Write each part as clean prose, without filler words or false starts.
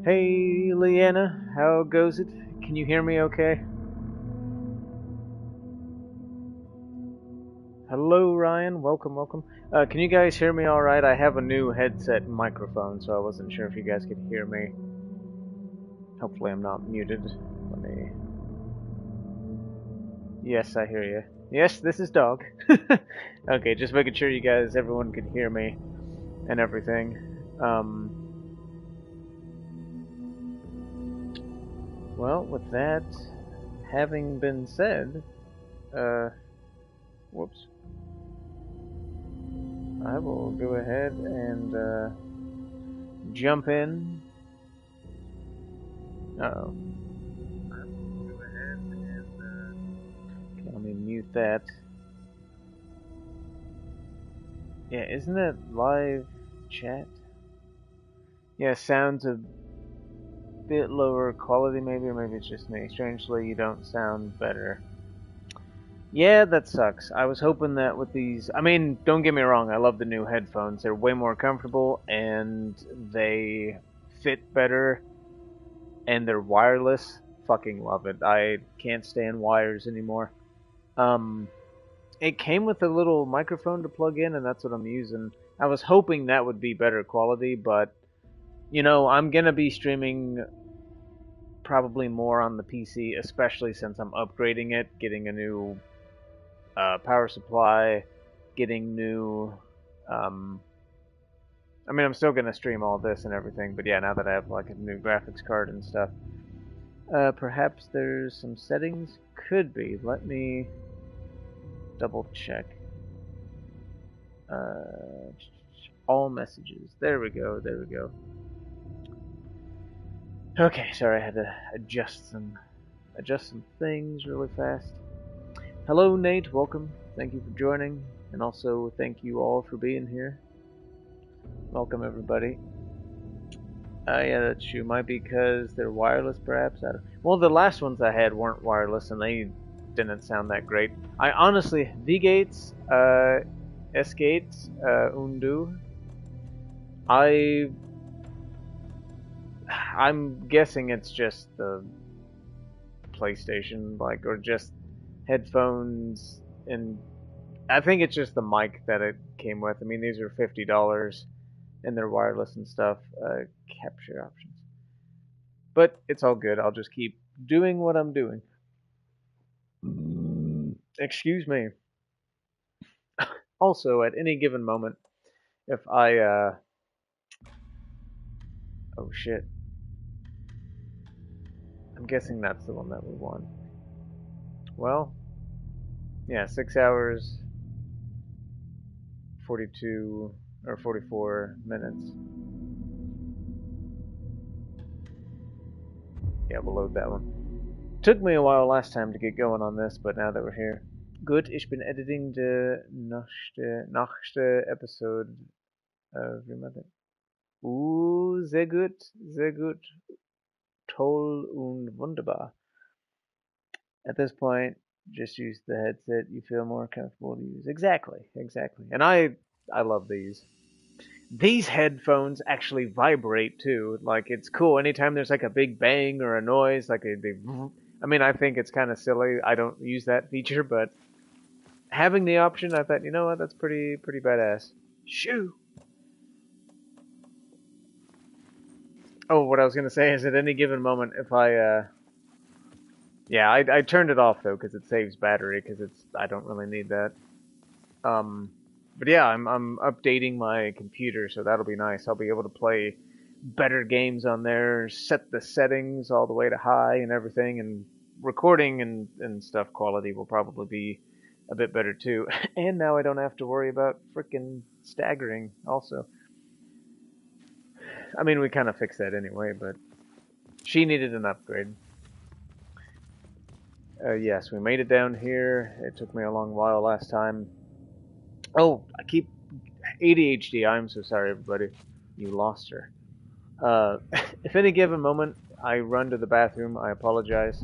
Hey, Leanna, how goes it? Can you hear me okay? Hello, Ryan. Welcome, welcome. Can you guys hear me alright? I have a new headset and microphone, so I wasn't sure if you guys could hear me. Hopefully, I'm not muted. Let me. Yes, I hear you. Yes, this is Dog. Okay, just making sure you guys, everyone could hear me and everything. Well, with that having been said, uh, whoops. I will go ahead and jump in. Uh-oh. Okay, let me mute that. Yeah, isn't it live chat? Yeah, sounds a bit lower quality maybe, or maybe it's just me. Strangely, you don't sound better. Yeah, that sucks. I was hoping that with these... I mean, don't get me wrong, I love the new headphones. They're way more comfortable, and they fit better, and they're wireless. Fucking love it. I can't stand wires anymore. Um, it came with a little microphone to plug in, and that's what I'm using. I was hoping that would be better quality, but I'm gonna be streaming probably more on the PC, especially since I'm upgrading it, getting a new power supply, getting new. Um, I mean, I'm still gonna stream all this and everything, but yeah, now that I have like a new graphics card and stuff, perhaps there's some settings. Could be. Let me double check. Uh, all messages. There we go. There we go. Okay, sorry, I had to adjust some things really fast. Hello, Nate. Welcome. Thank you for joining, and also thank you all for being here. Welcome, everybody. Yeah, that's true. Might be because they're wireless, perhaps. Well, the last ones I had weren't wireless, and they didn't sound that great. I honestly, V gates, S gates, Undu. I I'm guessing it's just the PlayStation, like, or just headphones, and I think it's just the mic that it came with. I mean, these are $50, and they're wireless and stuff. Capture options, but it's all good. I'll just keep doing what I'm doing. Excuse me. Also, at any given moment, if I oh shit, I'm guessing that's the one that we want. Well, yeah, 6 hours, 42 or 44 minutes. Yeah, we'll load that one. Took me a while last time to get going on this, but now that we're here. Gut, ich bin editing the nächste Episode. Wie man das? Sehr gut, sehr gut. Toll und wunderbar. At this point, just use the headset you feel more comfortable to use. Exactly, exactly. And I love these. These headphones actually vibrate too. Like it's cool. Anytime there's like a big bang or a noise, like I mean, I think it's kind of silly. I don't use that feature, but having the option, I thought, you know what, that's pretty badass. Shoo. Oh, what I was gonna say is, at any given moment, if yeah, I turned it off though because it saves battery because I don't really need that. Um, but yeah, I'm updating my computer, so that'll be nice. I'll be able to play better games on there, set the settings all the way to high and everything, and recording and stuff quality will probably be a bit better too. And now I don't have to worry about freaking staggering. Also, I mean, we kind of fixed that anyway, but she needed an upgrade. Yes, we made it down here. It took me a long while last time. Oh, I keep ADHD. I'm so sorry, everybody. You lost her. If any given moment I run to the bathroom, I apologize.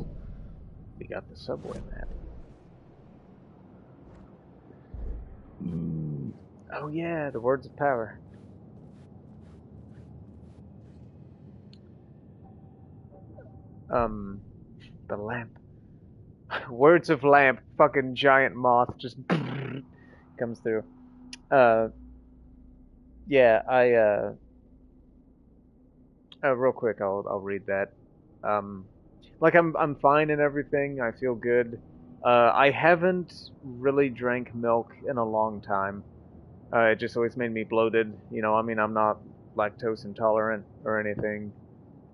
We got the subway map. Oh yeah, the words of power. Um, the lamp. Words of lamp. Fucking giant moth just comes through. Uh, yeah, real quick, I'll read that. Um, like I'm fine and everything. I feel good. I haven't really drank milk in a long time. It just always made me bloated. You know, I mean, I'm not lactose intolerant or anything.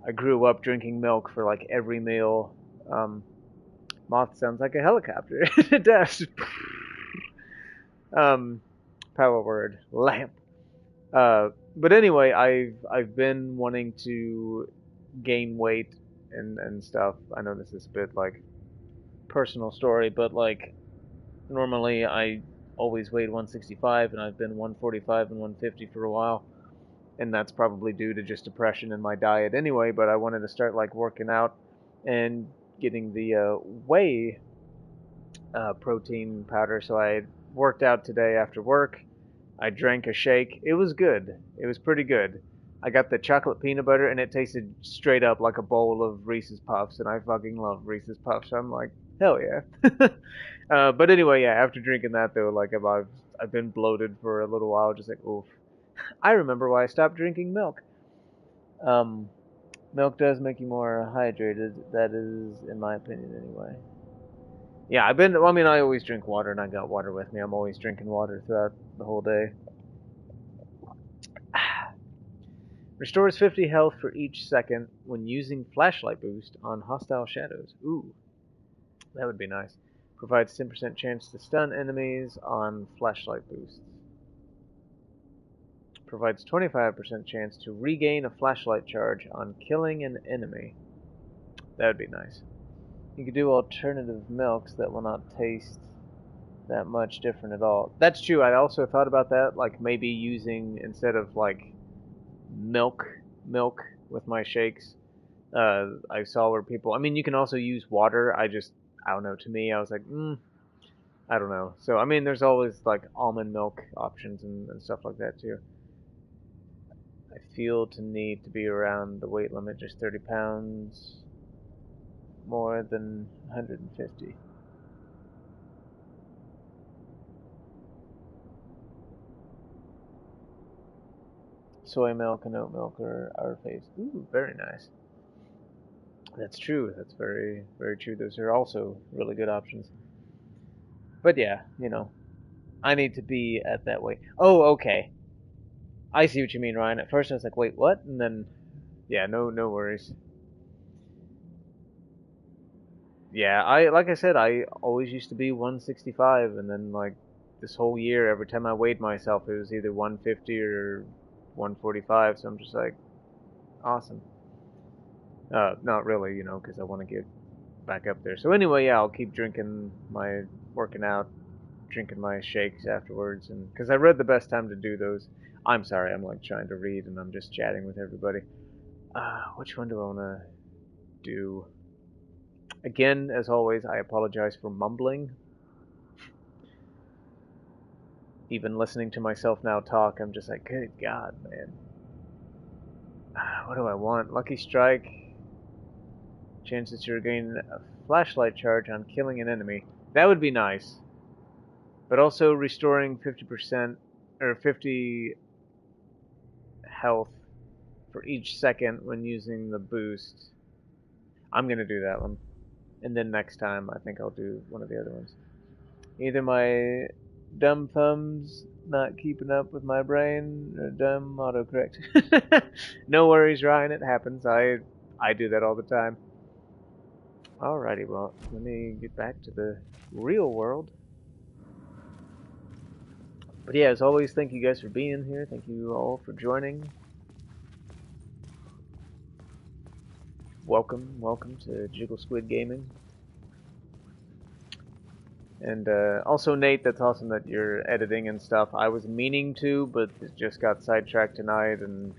I grew up drinking milk for like every meal. Um, Moth sounds like a helicopter. It does. um, Power word lamp. But anyway, I've been wanting to gain weight and stuff. I know this is a bit like personal story, but like normally I always weighed 165 and I've been 145 and 150 for a while. And that's probably due to just depression in my diet anyway, but I wanted to start like working out and getting the whey protein powder. So I worked out today after work. I drank a shake. It was good. It was pretty good. I got the chocolate peanut butter and it tasted straight up like a bowl of Reese's Puffs, and I fucking love Reese's Puffs. So I'm like, hell yeah. But anyway, yeah. After drinking that though, like I've been bloated for a little while, just like oof. I remember why I stopped drinking milk. Um, Milk does make you more hydrated. That is, in my opinion, anyway. Yeah, I've been. Well, I mean, I always drink water, and I got water with me. I'm always drinking water throughout the whole day. Restores 50 health for each second when using flashlight boost on hostile shadows. Ooh, that would be nice. Provides 10% chance to stun enemies on flashlight boosts. Provides 25% chance to regain a flashlight charge on killing an enemy. That would be nice. You could do alternative milks that will not taste that much different at all. That's true. I also thought about that, like maybe using instead of like milk with my shakes. I saw where people. I mean, you can also use water. I don't know. To me, I was like, I don't know. So I mean, there's always like almond milk options and stuff like that too. I feel to need to be around the weight limit, just 30 pounds more than 150. Soy milk and oat milk are our faves. Ooh, very nice. That's true. That's very, very true. Those are also really good options. But yeah, I need to be at that weight. Oh, okay. I see what you mean, Ryan. At first I was like, wait, what? And then, yeah, no worries. Yeah, like I said, I always used to be 165, and then like this whole year, every time I weighed myself, it was either 150 or 145. So I'm just like, awesome. Not really, because I want to get back up there. So anyway, yeah, I'll keep working out, drinking my shakes afterwards, and because I read the best time to do those. I'm sorry, I'm like trying to read and I'm just chatting with everybody. Which one do I want to do? Again, as always, I apologize for mumbling. Even listening to myself now talk, I'm just like, good God, man. What do I want? Lucky Strike. Chances to regain a flashlight charge on killing an enemy. That would be nice. But also restoring 50% or 50 health for each second when using the boost. I'm going to do that one. And then next time, I think I'll do one of the other ones. Either my dumb thumbs not keeping up with my brain or dumb autocorrect. No worries, Ryan. It happens. I do that all the time. Alrighty, well, let me get back to the real world. But yeah, as always, thank you guys for being here. Thank you all for joining. Welcome to Jiggle Squid Gaming. And also, Nate, that's awesome that you're editing and stuff. I was meaning to, but it just got sidetracked tonight, and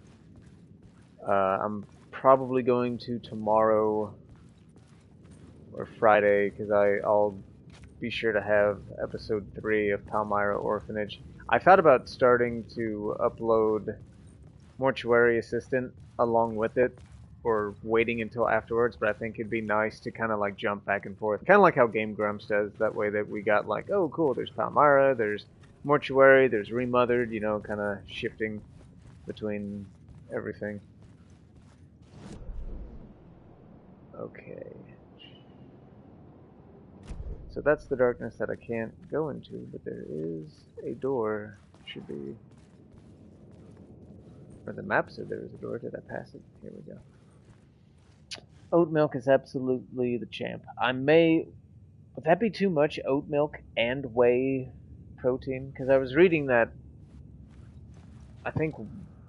I'm probably going to tomorrow or Friday, because I'll be sure to have episode 3 of Palmyra Orphanage. I thought about starting to upload Mortuary Assistant along with it, or waiting until afterwards, but I think it'd be nice to kind of like jump back and forth, kind of like how Game Grumps does. That way that we got like, oh cool, there's Palmyra, there's Mortuary, there's Remothered, you know, kind of shifting between everything. Okay. So that's the darkness that I can't go into, but there is a door. Should be... Or the map said there was a door. Did I pass it? Here we go. Oat milk is absolutely the champ. I may... Would that be too much? Oat milk and whey protein? Because I was reading that... I think,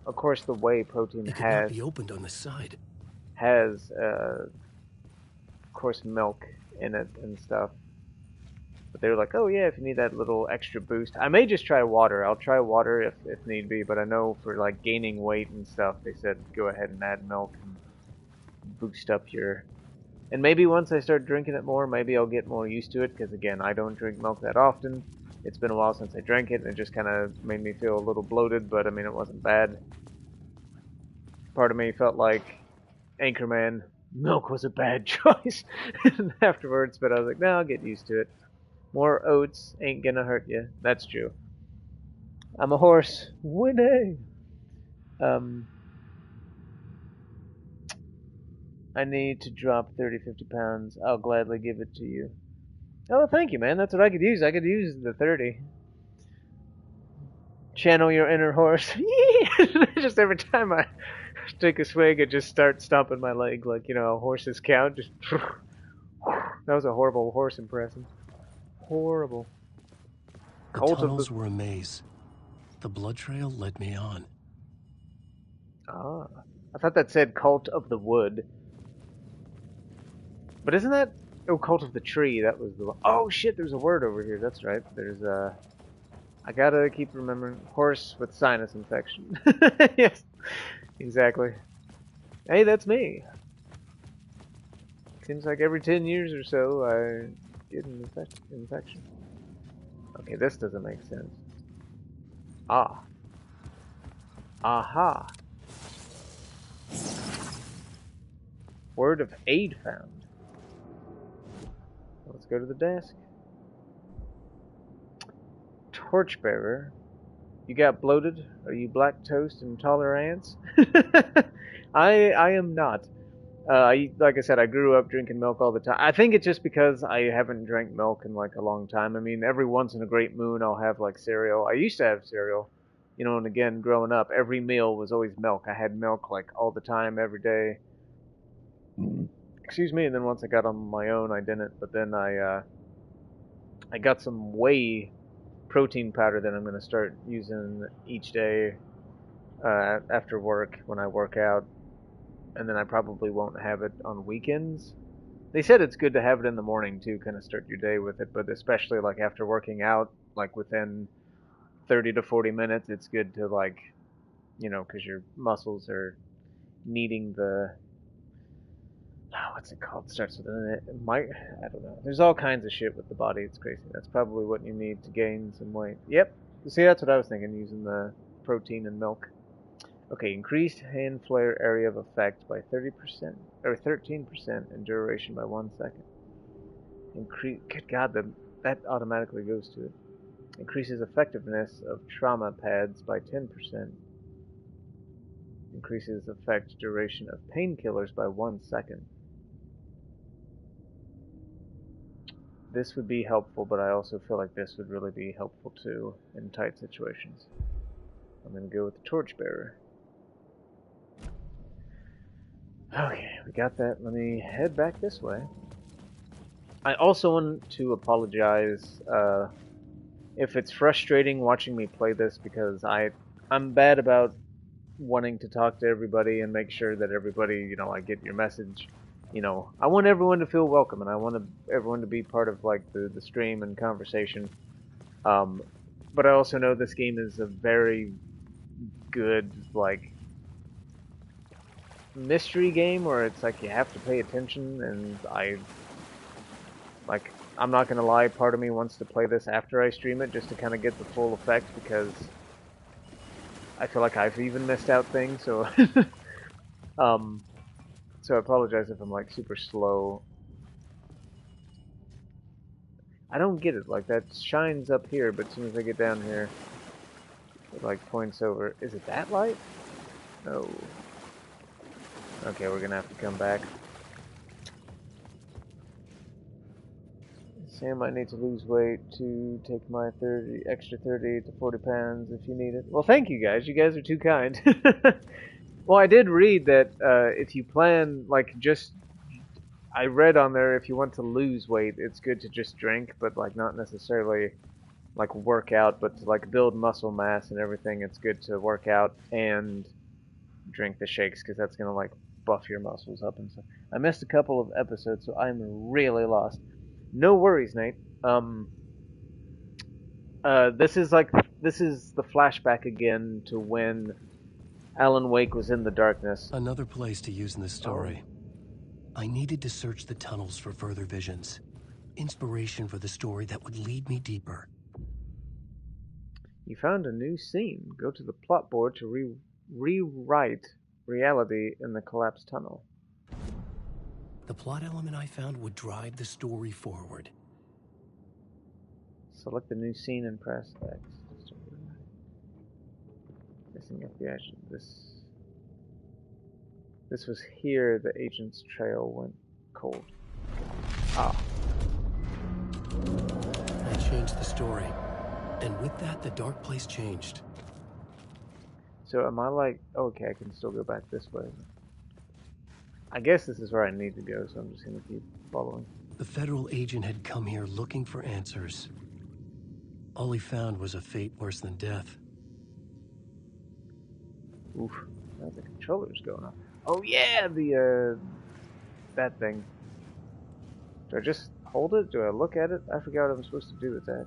of course, the whey protein it cannot be opened on the side. Has, of course, milk in it and stuff. But they were like, oh yeah, if you need that little extra boost. I may just try water. I'll try water if need be, but I know for like gaining weight and stuff, they said go ahead and add milk and boost up your... And maybe once I start drinking it more, maybe I'll get more used to it, because again, I don't drink milk that often. It's been a while since I drank it, and it just kind of made me feel a little bloated, but I mean, it wasn't bad. Part of me felt like Anchorman, milk was a bad choice afterwards, but I was like, no, I'll get used to it. More oats ain't gonna hurt you. That's true. I'm a horse. Winning! I need to drop 30-50 pounds. I'll gladly give it to you. Oh, thank you, man. That's what I could use. I could use the 30. Channel your inner horse. Just every time I take a swig, it just starts stomping my leg like, you know, a horse's count. Just that was a horrible horse impression. Horrible. The tunnels were a maze. The blood trail led me on. Ah. I thought that said Cult of the Wood. But isn't that... Oh, Cult of the Tree. That was the... Oh, shit, there's a word over here. That's right. There's a... I gotta keep remembering. Horse with sinus infection. Yes, exactly. Hey, that's me. Seems like every 10 years or so, I get an infection. Okay, this doesn't make sense. Ah. Aha. Word of aid found. Let's go to the desk. Torchbearer. You got bloated? Are you black toast intolerant? I am not. Like I said, I grew up drinking milk all the time. I think it's just because I haven't drank milk in like a long time. I mean, every once in a great moon, I'll have like cereal. I used to have cereal, you know, and again, growing up, every meal was always milk. I had milk like all the time, every day. Excuse me. And then once I got on my own, I didn't. But then I got some whey protein powder that I'm going to start using each day after work when I work out. And then I probably won't have it on weekends. They said it's good to have it in the morning too, kind of start your day with it, but especially like after working out, like within 30 to 40 minutes, it's good to like, you know, because your muscles are needing the, what's it called? It starts with an, I don't know. There's all kinds of shit with the body. It's crazy. That's probably what you need to gain some weight. Yep. See, that's what I was thinking, using the protein and milk. Okay, increased hand flare area of effect by 30%, or 13%, and duration by 1 second. Good God, that automatically goes to it. Increases effectiveness of trauma pads by 10%. Increases effect duration of painkillers by 1 second. This would be helpful, but I also feel like this would really be helpful too in tight situations. I'm going to go with the Torchbearer. Okay, we got that. Let me head back this way. I also want to apologize if it's frustrating watching me play this, because I'm bad about wanting to talk to everybody and make sure that everybody, you know, I get your message. You know, I want everyone to feel welcome, and I want everyone to be part of like the stream and conversation. But I also know this game is a very good like mystery game where it's like you have to pay attention, and I'm not gonna lie, part of me wants to play this after I stream it just to kind of get the full effect, because I feel like I've even missed out things. So So I apologize if I'm like super slow. I don't get it. Like that shines up here, but as soon as I get down here, it like points over. Is it that light? No. Okay, we're gonna have to come back. Sam might need to lose weight to take my extra 30 to 40 pounds if you need it. Well, thank you guys. You guys are too kind. Well, I did read that if you plan, like, I read on there if you want to lose weight, it's good to just drink, but, like, not necessarily, like, work out, but to, like, build muscle mass and everything, it's good to work out and drink the shakes, because that's going to, like, buff your muscles up and stuff. I missed a couple of episodes, so I'm really lost. No worries, Nate. This is the flashback again to when Alan Wake was in the darkness. Another place to use in the story. I needed to search the tunnels for further visions. Inspiration for the story that would lead me deeper. You found a new scene. Go to the plot board to rewrite reality in the collapsed tunnel. The plot element I found would drive the story forward. Select the new scene and press X. Missing FBI. This was here the agent's trail went cold. Ah. I changed the story. And with that, the dark place changed. So am I like... Okay, I can still go back this way. I guess this is where I need to go, so I'm just going to keep following. The federal agent had come here looking for answers. All he found was a fate worse than death. Oof, now the controller's going on. Oh yeah, that thing. Do I just hold it? Do I look at it? I forgot what I'm supposed to do with that.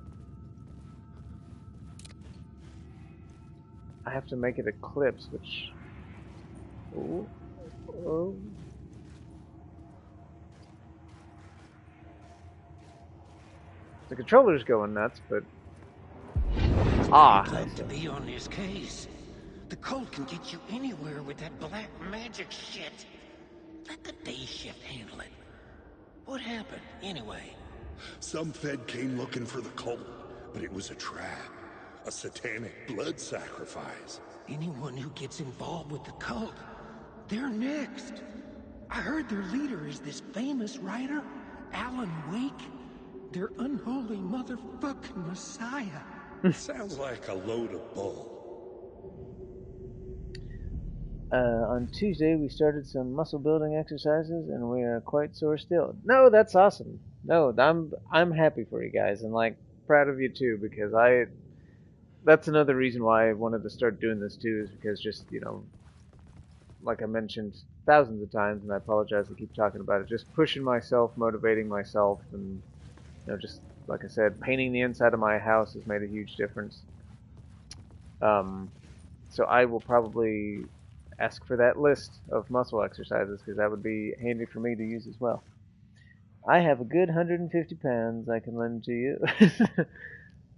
I have to make it eclipse, which... Ooh. Oh. The controller's going nuts, but... Ah! Glad to be on this case. The cult can get you anywhere with that black magic shit. Let the day shift handle it. What happened, anyway? Some Fed came looking for the cult, but it was a trap. A satanic blood sacrifice. Anyone who gets involved with the cult, they're next. I heard their leader is this famous writer, Alan Wake. Their unholy motherfucking messiah. Sounds like a load of bull. On Tuesday, we started some muscle building exercises, and we are quite sore still. No, that's awesome. No, I'm happy for you guys, and like proud of you too, because that's another reason why I wanted to start doing this too, is because just, you know, like I mentioned thousands of times, and I apologize to keep talking about it, just pushing myself, motivating myself, and, you know, just like I said, painting the inside of my house has made a huge difference. So I will probably ask for that list of muscle exercises, because that would be handy for me to use as well. I have a good 150 pounds I can lend to you.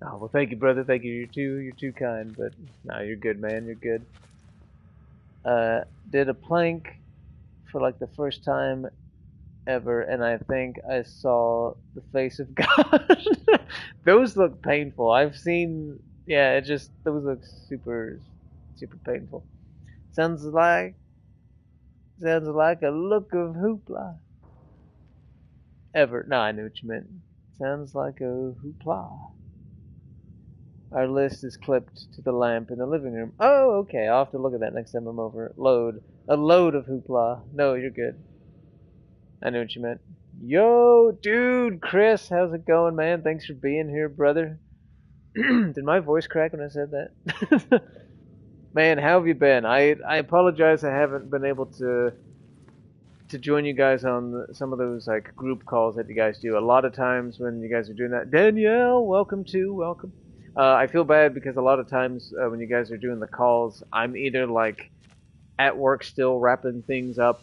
Oh, well, thank you, brother. Thank you. You're too kind. But no, you're good, man. You're good. Did a plank for like the first time ever, and I think I saw the face of God. Those look painful. I've seen. Yeah, those look super, super painful. Sounds like a look of hoopla. No, I knew what you meant. Sounds like a hoopla. Our list is clipped to the lamp in the living room. Oh, okay. I'll have to look at that next time I'm over. A load of hoopla. No, you're good. I knew what you meant. Yo, dude, Chris, how's it going, man? Thanks for being here, brother. Did my voice crack when I said that? Man, how have you been? I apologize I haven't been able to join you guys on some of those like group calls that you guys do. A lot of times when you guys are doing that, Danielle, welcome. I feel bad because a lot of times when you guys are doing the calls, I'm either like at work still wrapping things up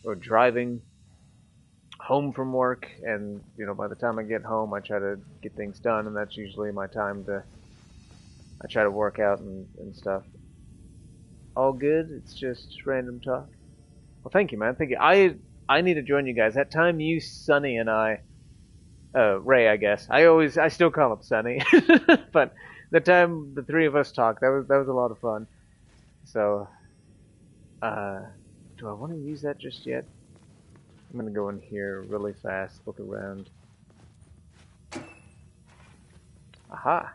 or driving home from work, and you know, by the time I get home I try to get things done, and that's usually my time I try to work out and stuff. All good, it's just random talk. Well, thank you, man. Thank you. I need to join you guys. That time you, Sonny, and I, Ray, I guess. I still call him Sonny, but the time the three of us talked, that was a lot of fun. So, do I want to use that just yet? I'm gonna go in here really fast, look around. Aha!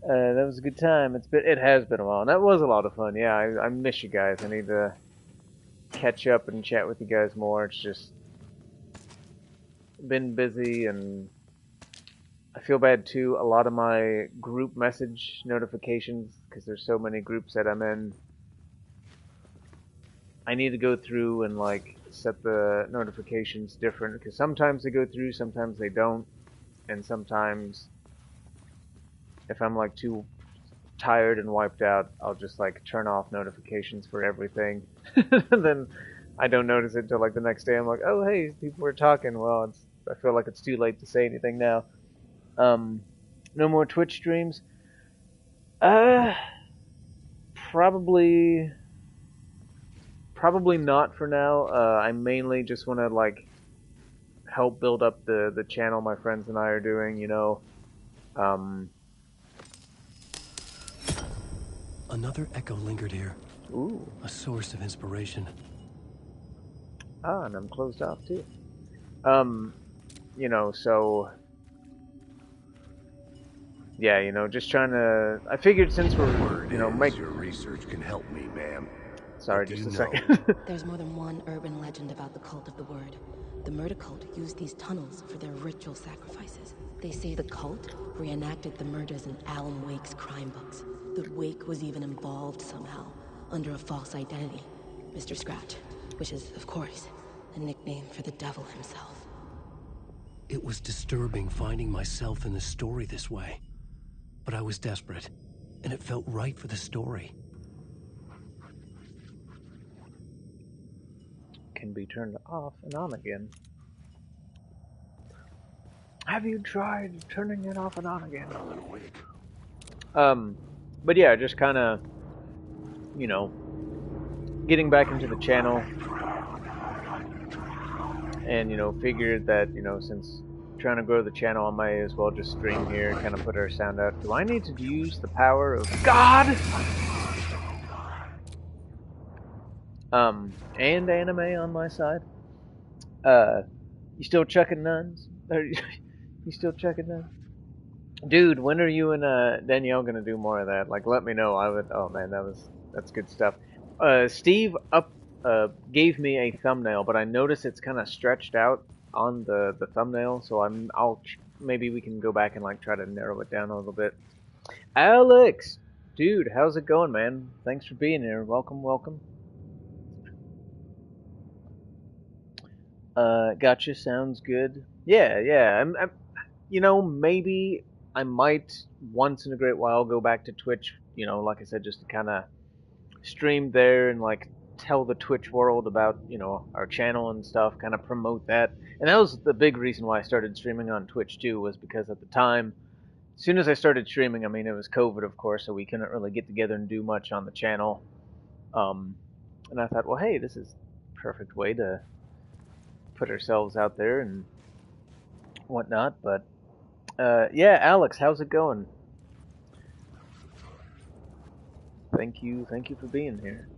That was a good time. It has been a while. And that was a lot of fun. Yeah, I miss you guys. I need to catch up and chat with you guys more. It's just been busy, and I feel bad too. A lot of my group message notifications, because there's so many groups that I'm in, I need to go through and like set the notifications different, because sometimes they go through, sometimes they don't, and sometimes if I'm like too tired and wiped out, I'll just like turn off notifications for everything. Then I don't notice it till like the next day. I'm like, oh hey, people were talking. Well, I feel like it's too late to say anything now. No more Twitch streams. Probably not for now. I mainly just want to like help build up the channel my friends and I are doing, you know. Another echo lingered here. Ooh. A source of inspiration. Ah, and I'm closed off too. You know, so yeah, you know, just trying to. I figured since we're, you know, Your research can help me, ma'am. Sorry, What do just a you second. There's more than one urban legend about the Cult of the Word. The murder cult used these tunnels for their ritual sacrifices. They say the cult reenacted the murders in Alan Wake's crime books. That Wake was even involved somehow, under a false identity. Mr. Scratch, which is, of course, a nickname for the devil himself. It was disturbing finding myself in the story this way. But I was desperate, and it felt right for the story. Can be turned off and on again. Have you tried turning it off and on again? But yeah, just kind of, you know, getting back into the channel, and you know, figured that, you know, since trying to grow the channel, I might as well just stream here, kind of put our sound out. Do I need to use the power of God? And anime on my side. You still chucking nuns? You still chucking nuns? Dude, when are you and Danielle gonna do more of that? Like, let me know. I would. Oh man, that's good stuff. Steve gave me a thumbnail, but I notice it's kind of stretched out on the thumbnail, so maybe we can go back and like try to narrow it down a little bit. Alex, dude, how's it going, man? Thanks for being here. Welcome, welcome. Gotcha. Sounds good. Yeah. I'm, you know, maybe I might once in a great while go back to Twitch. You know, like I said, just to kind of stream there and like tell the Twitch world about, you know, our channel and stuff. Kind of promote that. And that was the big reason why I started streaming on Twitch too. Was because at the time, as soon as I started streaming, I mean, it was COVID, of course, so we couldn't really get together and do much on the channel. And I thought, well, hey, this is a perfect way to put ourselves out there and whatnot. But yeah, Alex, how's it going? Thank you for being here.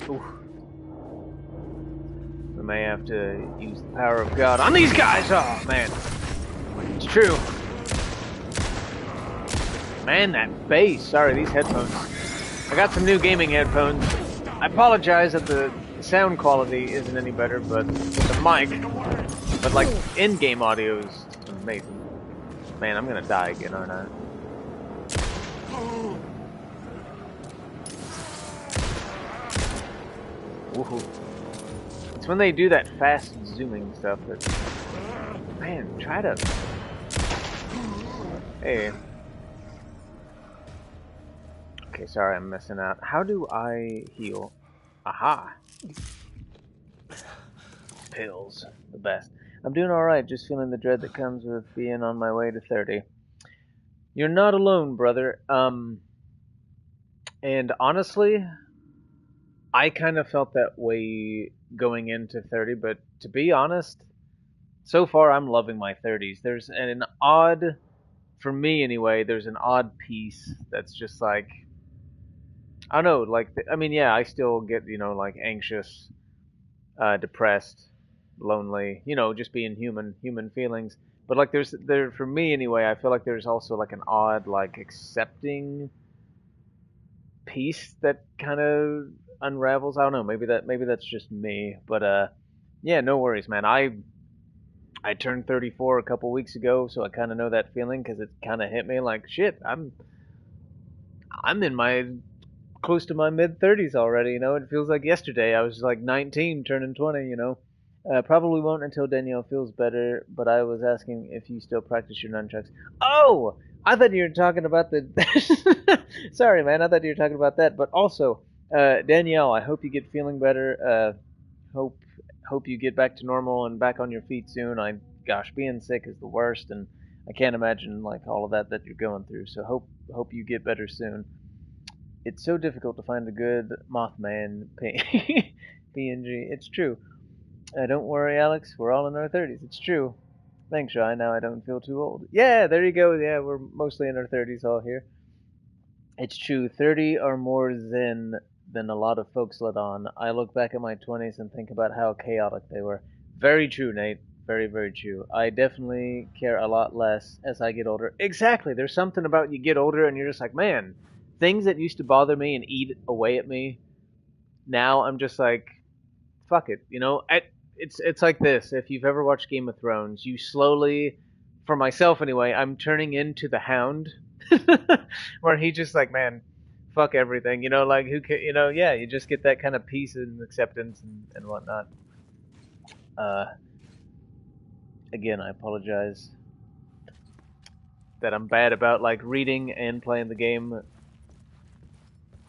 Ooh. We may have to use the power of God on these guys. Oh man, it's true. Man, that bass. Sorry, these headphones. I got some new gaming headphones. I apologize that the sound quality isn't any better, but with the mic, but like in-game audio is amazing. Man, I'm gonna die again, aren't I? Woohoo! It's when they do that fast zooming stuff that, man, try to. Hey. Okay, sorry, I'm messing out. How do I heal? Aha! Pills, the best. I'm doing alright, just feeling the dread that comes with being on my way to 30. You're not alone, brother. And honestly, I kind of felt that way going into 30, but to be honest, so far I'm loving my 30s. There's an odd, for me anyway, there's an odd piece that's just like, I don't know, like, I mean, yeah, I still get, like anxious, depressed, lonely, just being human feelings. But like, for me anyway, I feel like there's also like an odd, like, accepting piece that kind of unravels. I don't know, maybe that's just me, but yeah, no worries, man. I turned 34 a couple weeks ago, so I kind of know that feeling because it kind of hit me like shit. I'm in my close to my mid 30s already. It feels like yesterday. I was like 19, turning 20. Probably won't until Danielle feels better. But I was asking if you still practice your nunchucks. Oh, I thought you were talking about the. Sorry, man. I thought you were talking about that. But also, Danielle, I hope you get feeling better. Hope you get back to normal and back on your feet soon. Gosh, being sick is the worst, and I can't imagine like all of that you're going through. So hope you get better soon. It's so difficult to find a good Mothman PNG. It's true. Don't worry, Alex. We're all in our 30s. It's true. Thanks, Ryan. Now I don't feel too old. Yeah, there you go. Yeah, we're mostly in our 30s all here. It's true. 30 are more zen than a lot of folks let on. I look back at my 20s and think about how chaotic they were. Very true, Nate. Very, very true. I definitely care a lot less as I get older. Exactly. There's something about you get older and you're just like, man, things that used to bother me and eat away at me, now I'm just like, fuck it. It's like this. If you've ever watched Game of Thrones, you slowly, for myself anyway, I'm turning into the Hound, where he just like, man, fuck everything. Like who can, yeah, you just get that kind of peace and acceptance and whatnot. Again, I apologize that I'm bad about like reading and playing the game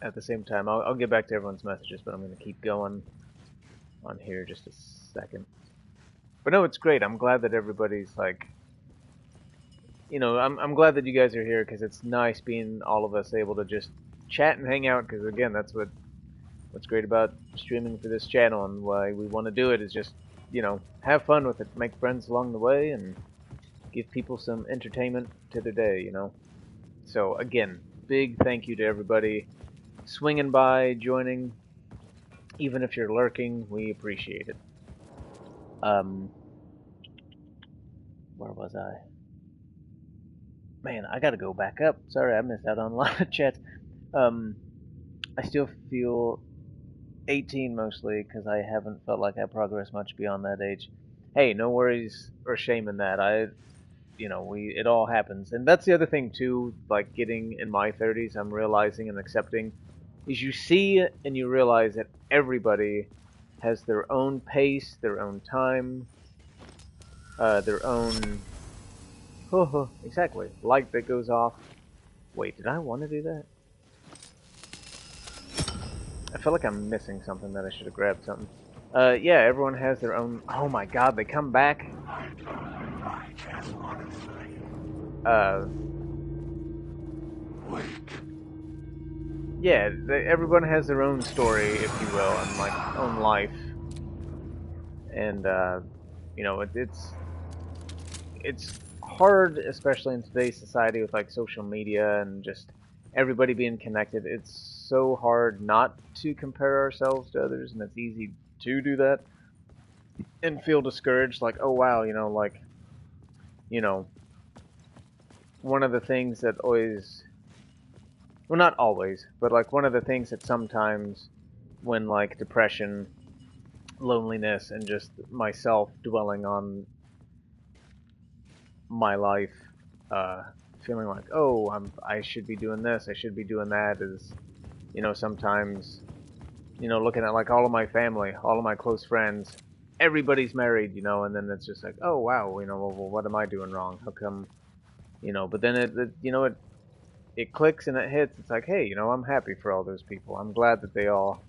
at the same time. I'll get back to everyone's messages, but I'm going to keep going on here just a second. But no, it's great. I'm glad that everybody's like, I'm glad that you guys are here because it's nice being all of us able to just chat and hang out. Because again, that's what's great about streaming for this channel and why we want to do it is just, have fun with it, make friends along the way, and give people some entertainment to their day. So again, big thank you to everybody swinging by, joining, even if you're lurking, we appreciate it. Where was I? Man, I gotta go back up. Sorry, I missed out on a lot of chats. I still feel 18 mostly because I haven't felt like I progressed much beyond that age. Hey, no worries or shame in that. It all happens. And that's the other thing too, like getting in my 30s, I'm realizing and accepting is you see and you realize that everybody has their own pace, their own time, their own... exactly. Light that goes off. Wait, did I want to do that? I feel like I'm missing something that I should have grabbed something. Yeah, everyone has their own... Oh my god, they come back? Yeah, everyone has their own story, if you will, and like own life, and it's hard, especially in today's society with like social media and just everybody being connected. It's so hard not to compare ourselves to others, and it's easy to do that and feel discouraged. Like, oh wow, one of the things that always... Well, not always, but like one of the things that sometimes when like depression, loneliness, and just myself dwelling on my life, feeling like, oh, I should be doing this, I should be doing that, is, sometimes, looking at like all of my family, all of my close friends, everybody's married, and then it's just like, oh wow, well, what am I doing wrong? How come, but then it clicks and it hits. It's like, hey, I'm happy for all those people. I'm glad that they all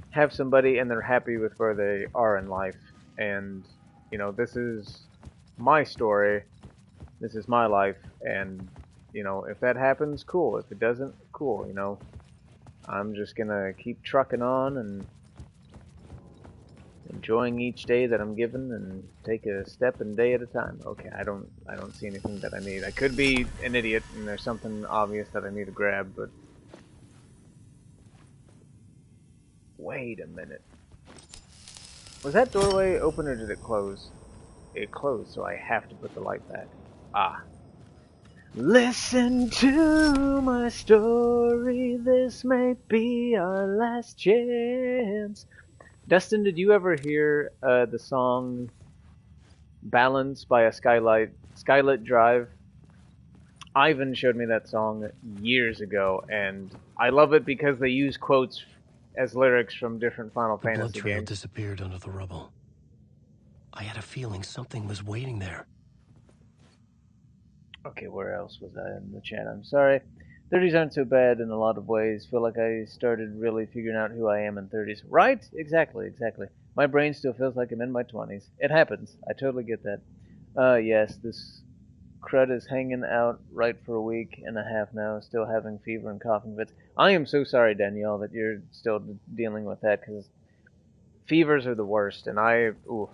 have somebody and they're happy with where they are in life. And, You know, this is my story. This is my life, and you know, if that happens, cool. If it doesn't, cool. You know, I'm just gonna keep trucking on and enjoying each day that I'm given, and take a step and day at a time. Okay, I don't see anything that I need. I could be an idiot, and there's something obvious that I need to grab, but wait a minute. Was that doorway open or did it close? It closed, so I have to put the light back. Ah. Listen to my story, this may be our last chance. Dustin, did you ever hear the song Balance by a Skylit Drive? Ivan showed me that song years ago, and I love it because they use quotes as lyrics from different Final Fantasy games. The blood trail games. Disappeared under the rubble. I had a feeling something was waiting there. Okay, where else was I in the chat? I'm sorry. 30s aren't so bad in a lot of ways. Feel like I started really figuring out who I am in 30s. Right? Exactly. My brain still feels like I'm in my 20s. It happens. I totally get that. Yes, this crud is hanging out right for a week and a half now, still having fever and coughing fits. I am so sorry, Danielle, that you're still dealing with that, because fevers are the worst, and oof.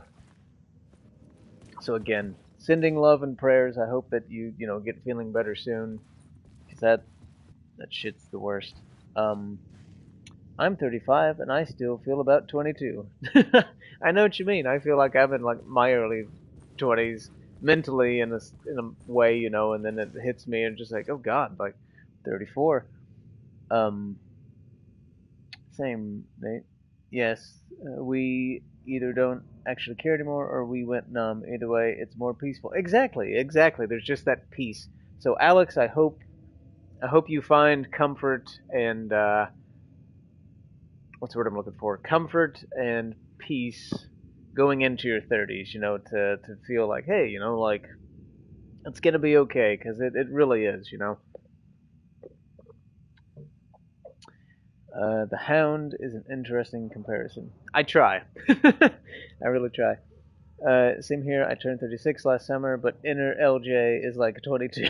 So again, sending love and prayers. I hope that you get feeling better soon, because that shit's the worst. I'm 35 and I still feel about 22. I know what you mean. I feel like I'm in like my early 20s mentally in a way, and then it hits me and just like, oh god, like 34. Same, Nate. Yes, we either don't actually care anymore or we went numb. Either way, it's more peaceful. Exactly. There's just that peace. So Alex, I hope you find comfort and what's the word I'm looking for? Comfort and peace going into your 30s. To feel like, hey, like it's gonna be okay, because it really is. The Hound is an interesting comparison. I try. I really try. Same here. I turned 36 last summer, but inner LJ is like 22.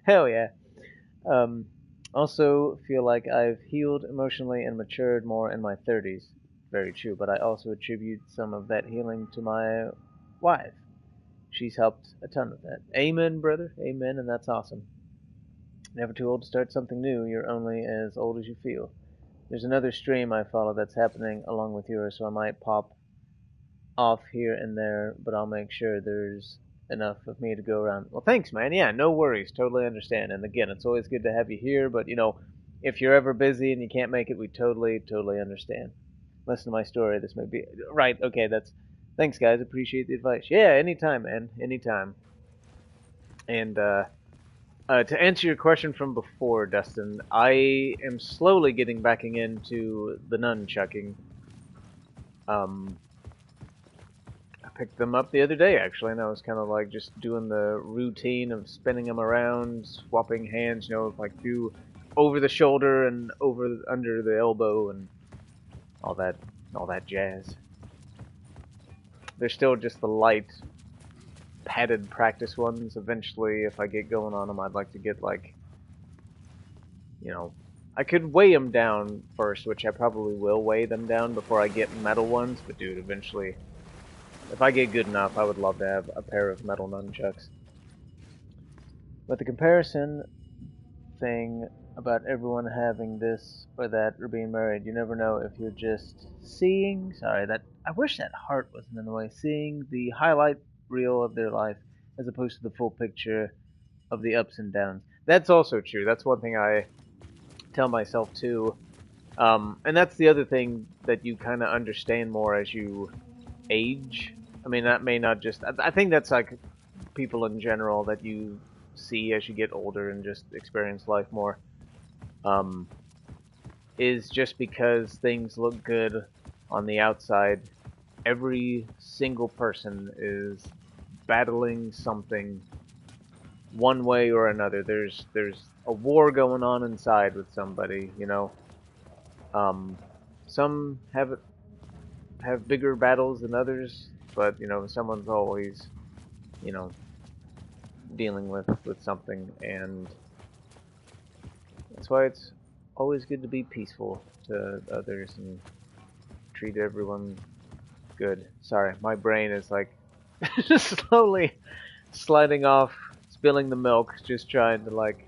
Hell yeah. Also feel like I've healed emotionally and matured more in my 30s. Very true, but I also attribute some of that healing to my wife. She's helped a ton with that. Amen, brother. Amen, and that's awesome. Never too old to start something new. You're only as old as you feel. There's another stream I follow that's happening along with yours, so I might pop off here and there, but I'll make sure there's enough of me to go around. Well, thanks, man. Yeah, no worries. Totally understand. And again, it's always good to have you here, but if you're ever busy and you can't make it, we totally understand. Listen to my story. This may be right. Okay, thanks, guys. Appreciate the advice. Yeah, anytime, man. Anytime. And to answer your question from before, Dustin, I am slowly getting back into the nunchucking. I picked them up the other day, actually, and I was kind of like just doing the routine of spinning them around, swapping hands, like do over the shoulder and under the elbow and all that jazz. They're still just the light, padded practice ones. Eventually, if I get going on them, I'd like to get like, I could weigh them down first, which I probably will weigh them down before I get metal ones, but dude, eventually, if I get good enough, I would love to have a pair of metal nunchucks. But the comparison thing about everyone having this or that or being married, you never know if you're just seeing, I wish that heart wasn't in the way, seeing the highlight reel of their life as opposed to the full picture of the ups and downs. That's also true. That's one thing I tell myself too. And that's the other thing that you kind of understand more as you age. I mean, that may not just... I think that's like people in general that you see as you get older and just experience life more. Is just because things look good on the outside, every single person is battling something one way or another. There's a war going on inside with somebody, Some have bigger battles than others. but you know, someone's always, you know, dealing with something, and that's why it's always good to be peaceful to others and treat everyone good. Sorry, my brain is like slowly sliding off, spilling the milk, just trying to like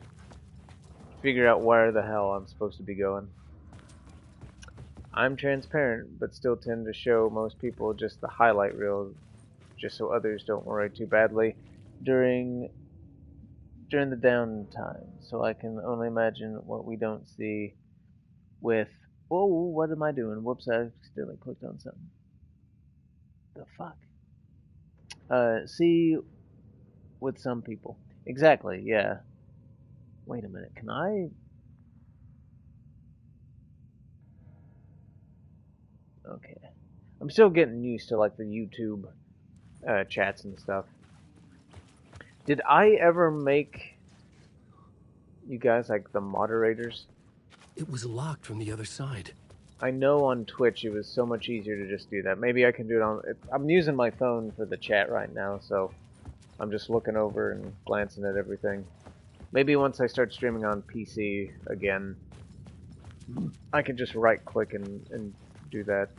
figure out where the hell I'm supposed to be going. I'm transparent, but still tend to show most people just the highlight reel, just so others don't worry too badly during the downtime. So I can only imagine what we don't see with. Whoa, what am I doing? Whoops, I accidentally clicked on something. The fuck? See with some people. Exactly, yeah. Wait a minute, can I? Okay. I'm still getting used to like the YouTube chats and stuff. Did I ever make you guys like the moderators? It was locked from the other side. I know on Twitch it was so much easier to just do that. Maybe I can do it on... I'm using my phone for the chat right now, so I'm just looking over and glancing at everything. Maybe once I start streaming on PC again, I can just right-click and do that.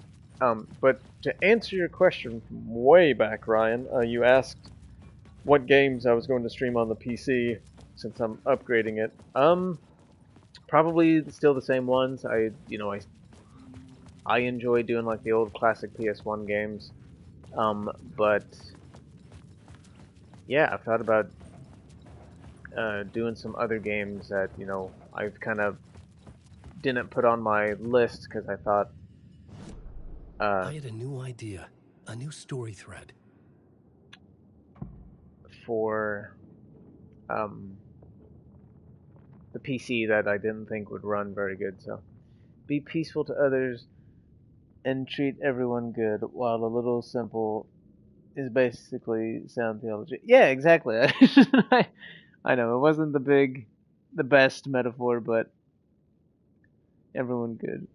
But to answer your question from way back, Ryan, you asked what games I was going to stream on the PC since I'm upgrading it. Probably still the same ones. I enjoy doing like the old classic PS1 games. But yeah, I've thought about doing some other games that, you know, I've kind of didn't put on my list because I thought I had a new idea, a new story thread. For the PC that I didn't think would run very good. So be peaceful to others and treat everyone good, while a little simple is basically sound theology. Yeah, exactly. I know it wasn't the best metaphor, but everyone good.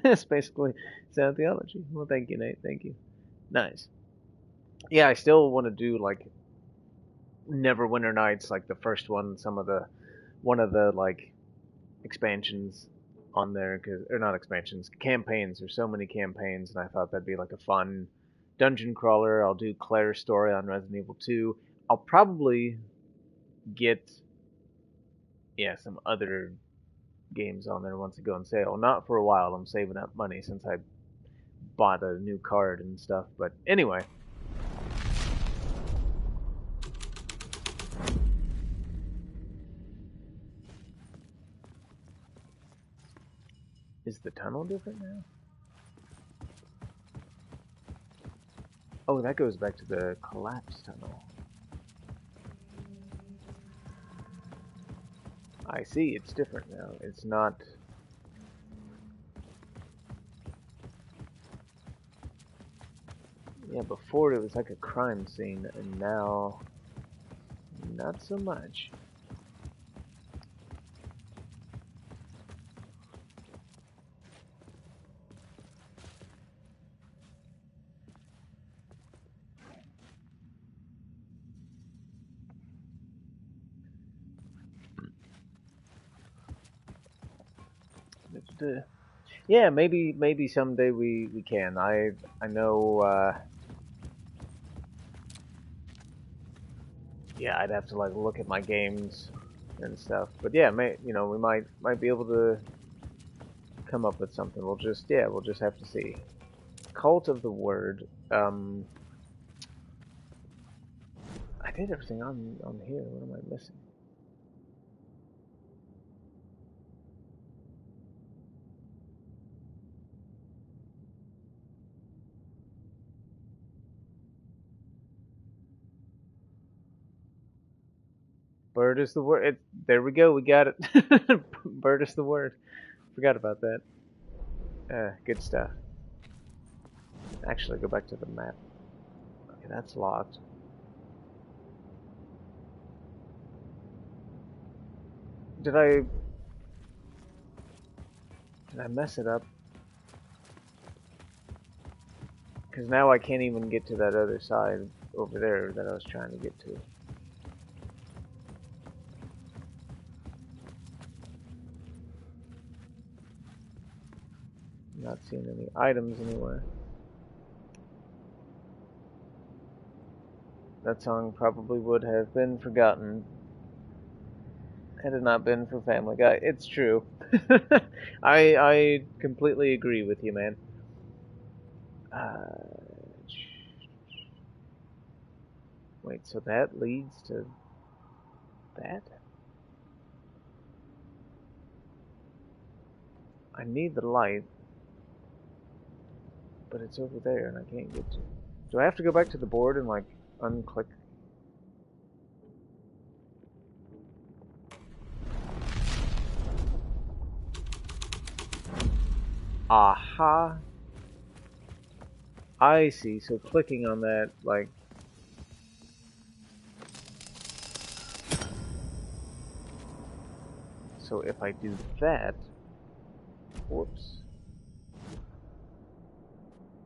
It's basically sound theology. Well, thank you, Nate. Thank you. Nice. Yeah, I still want to do like Neverwinter Nights, like the first one. One of the like expansions on there, or not expansions, campaigns. There's so many campaigns, and I thought that'd be like a fun dungeon crawler. I'll do Claire's story on Resident Evil 2. I'll probably get some other games on there once they go on sale. Not for a while. I'm saving up money since I bought a new card and stuff. But anyway. Is the tunnel different now? Oh, that goes back to the collapsed tunnel. I see, it's different now. It's not... Yeah, before it was like a crime scene, and now... not so much. Yeah, maybe someday we can. I know. Yeah, I'd have to like look at my games and stuff. But yeah, we might be able to come up with something. We'll just have to see. Cult of the Word. I did everything on here. What am I missing? Bird is the word. There we go. We got it. Bird is the word. Forgot about that. Good stuff. Actually, go back to the map. Okay, that's locked. Did I mess it up? Because now I can't even get to that other side over there that I was trying to get to. Not seeing any items anywhere. That song probably would have been forgotten had it not been for Family Guy. It's true. I completely agree with you, man. Wait, so that leads to that? I need the light, but it's over there and I can't get to it. Do I have to go back to the board and like unclick? Aha! I see, so clicking on that, like... So if I do that... Whoops.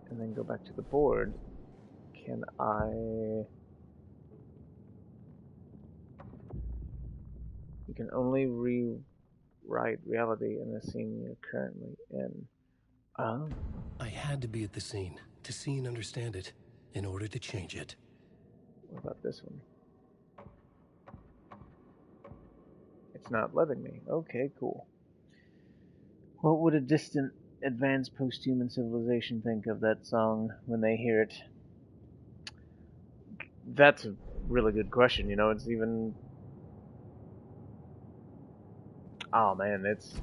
And then go back to the board, can I... You can only rewrite reality in the scene you're currently in. Oh. I had to be at the scene to see and understand it in order to change it. What about this one? It's not letting me. Okay, cool. What would a distant, advanced post-human civilization think of that song when they hear it? That's a really good question, you know, it's even... Oh man, it's...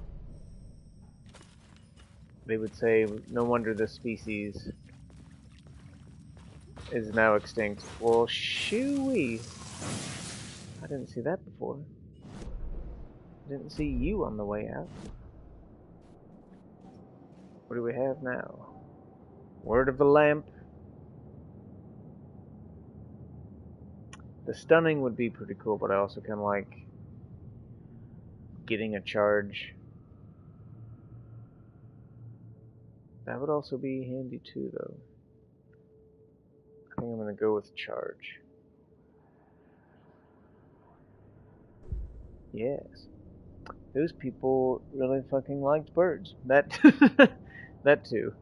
They would say, no wonder this species is now extinct. Well, shooey! I didn't see that before. I didn't see you on the way out. What do we have now? Word of the lamp. The stunning would be pretty cool, but I also kind of like getting a charge. That would also be handy too, though. I think I'm gonna go with charge. Yes. Those people really fucking liked birds. That that too.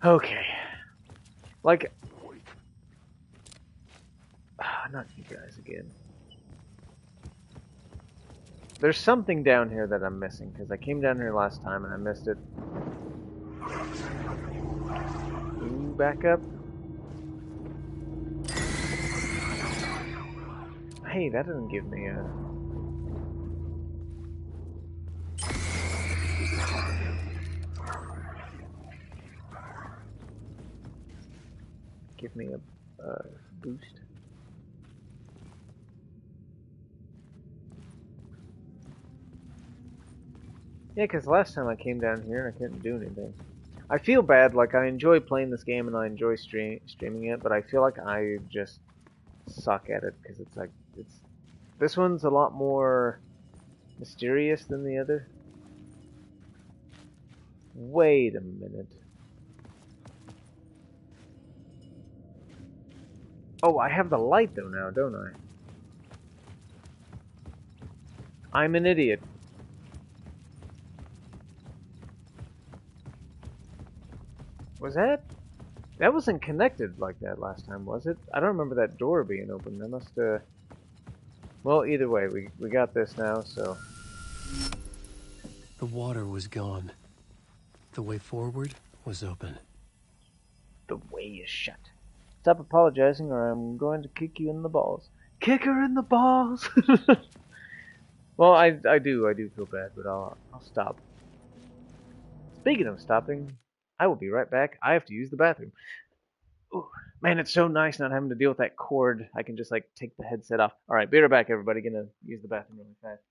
Okay. Like not you guys again. There's something down here that I'm missing, because I came down here last time and I missed it. Ooh, back up. Hey, that doesn't give me a... Give me a boost. Yeah, because last time I came down here and I couldn't do anything. I feel bad, like I enjoy playing this game and I enjoy streaming it, but I feel like I just suck at it, because it's like, this one's a lot more mysterious than the other. Wait a minute. Oh, I have the light though now, don't I? I'm an idiot. Was that? That wasn't connected like that last time, was it? I don't remember that door being open. That must well, either way, we got this now, so... The water was gone. The way forward was open. The way is shut. Stop apologizing or I'm going to kick you in the balls. Kick her in the balls! Well, I do feel bad, but I'll stop. Speaking of stopping, I will be right back. I have to use the bathroom. Ooh, man, it's so nice not having to deal with that cord. I can just like take the headset off. Alright, be right back, everybody. Gonna use the bathroom really fast.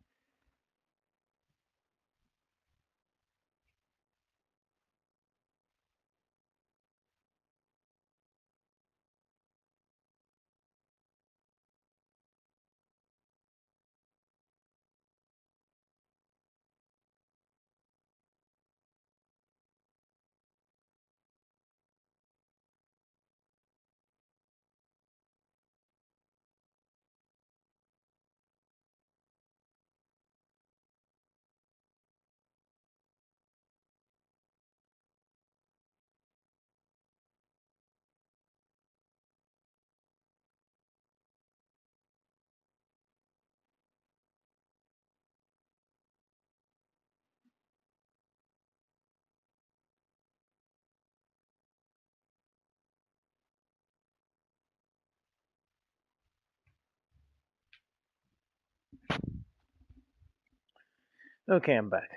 Okay, I'm back.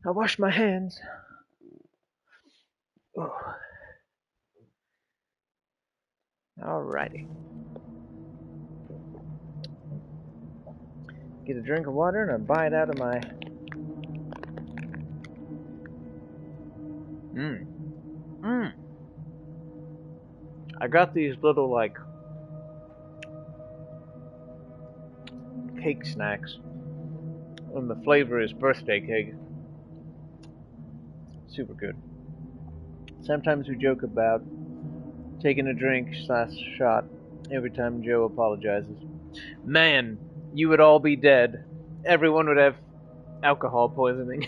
I washed my hands. Oh. Alrighty. Get a drink of water and a bite out of my... I got these little, like, cake snacks. And the flavor is birthday cake. Super good. Sometimes we joke about taking a drink / shot every time Joe apologizes. Man, you would all be dead. Everyone would have alcohol poisoning.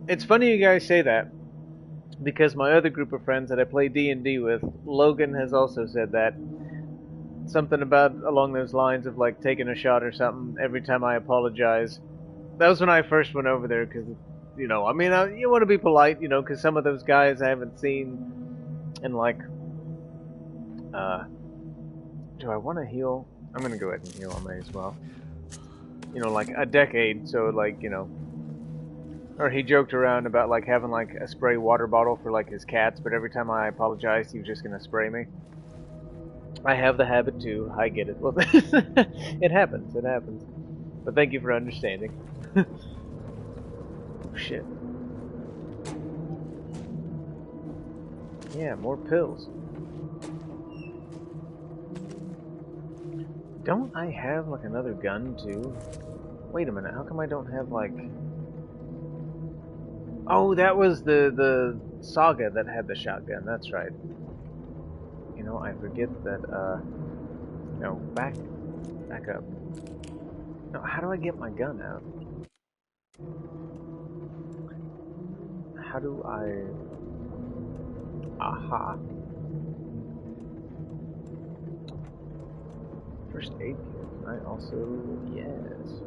It's funny you guys say that, because my other group of friends that I play D&D with, Logan has also said that. Something about along those lines of like taking a shot or something every time I apologize. That was when I first went over there, because, you know, I mean, you want to be polite, you know, because some of those guys I haven't seen in like, do I want to heal? I'm going to go ahead and heal, I may as well. You know, like a decade, so like, you know. Or he joked around about like having like a spray water bottle for like his cats, but every time I apologized, he was just going to spray me. I have the habit too, I get it. Well, it happens, it happens. But thank you for understanding. Shit. Yeah, more pills. Don't I have like another gun too? Wait a minute, how come I don't have like... Oh, that was the Saga that had the shotgun, that's right. You know, I forget that, no, back up. No, how do I get my gun out? How do I... Aha. First aid kit. I also... Yes.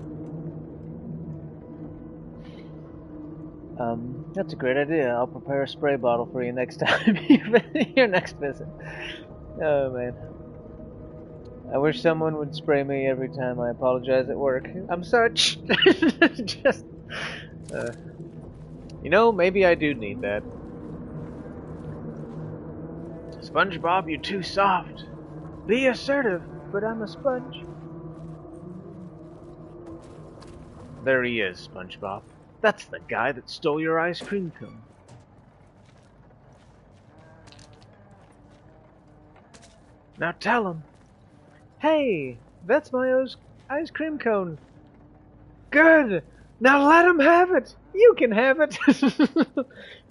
That's a great idea. I'll prepare a spray bottle for you next time. Your next visit. Oh, man. I wish someone would spray me every time I apologize at work. I'm sorry. Just... you know, maybe I do need that. SpongeBob, you're too soft. Be assertive, but I'm a sponge. There he is, SpongeBob. That's the guy that stole your ice cream cone. Now tell him. Hey, that's my ice cream cone. Good! Now let him have it! You can have it!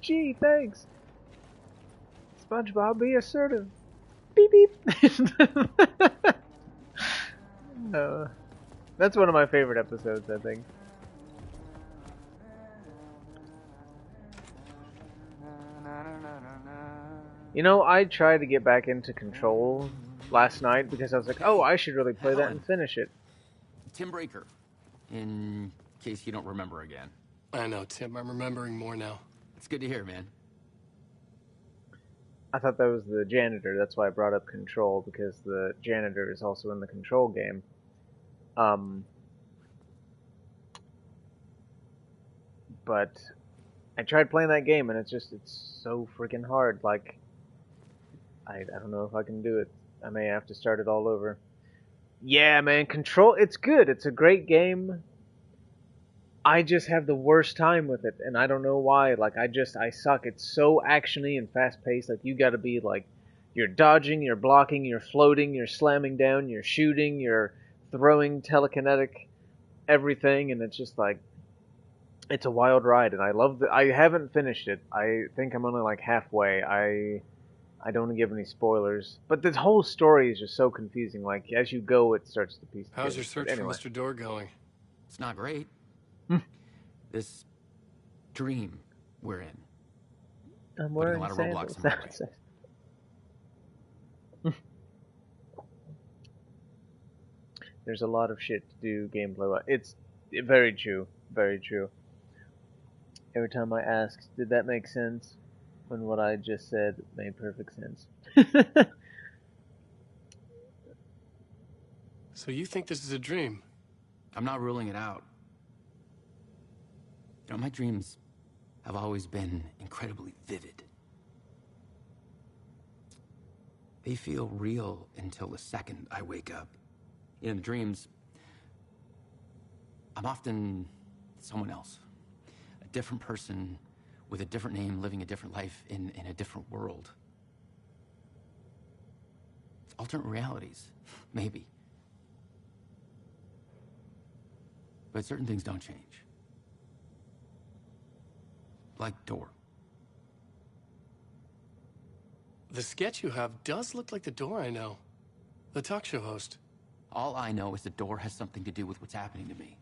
Gee, thanks. SpongeBob, be assertive. Beep beep. That's one of my favorite episodes, I think. You know, I tried to get back into Control last night because I was like, oh, I should really play that and finish it. Tim Breaker, in case you don't remember again. I know, Tim. I'm remembering more now. It's good to hear, man. I thought that was the janitor. That's why I brought up Control, because the janitor is also in the Control game. But I tried playing that game, and it's so freaking hard. Like, I don't know if I can do it. I may have to start it all over. Yeah, man, Control, it's good. It's a great game. I just have the worst time with it, and I don't know why. Like, I suck. It's so actiony and fast-paced. Like, you gotta be, like, you're dodging, you're blocking, you're floating, you're slamming down, you're shooting, you're throwing telekinetic everything, and it's just, like, it's a wild ride, and I haven't finished it. I think I'm only, like, halfway. I don't want to give any spoilers, but the whole story is just so confusing. Like, as you go, it starts to piece together. How's your search for Mr. Door going? It's not great. This dream we're in. I'm wearing a lot of Roblox in my way. There's a lot of shit to do gameplay. It's very true. Very true. Every time I ask, did that make sense? When what I just said made perfect sense. So you think this is a dream? I'm not ruling it out. You know, my dreams have always been incredibly vivid. They feel real until the second I wake up. In the dreams, I'm often someone else. A different person with a different name, living a different life in a different world. Alternate realities, maybe. But certain things don't change. Like Door. The sketch you have does look like the Door I know. The talk show host. All I know is the Door has something to do with what's happening to me.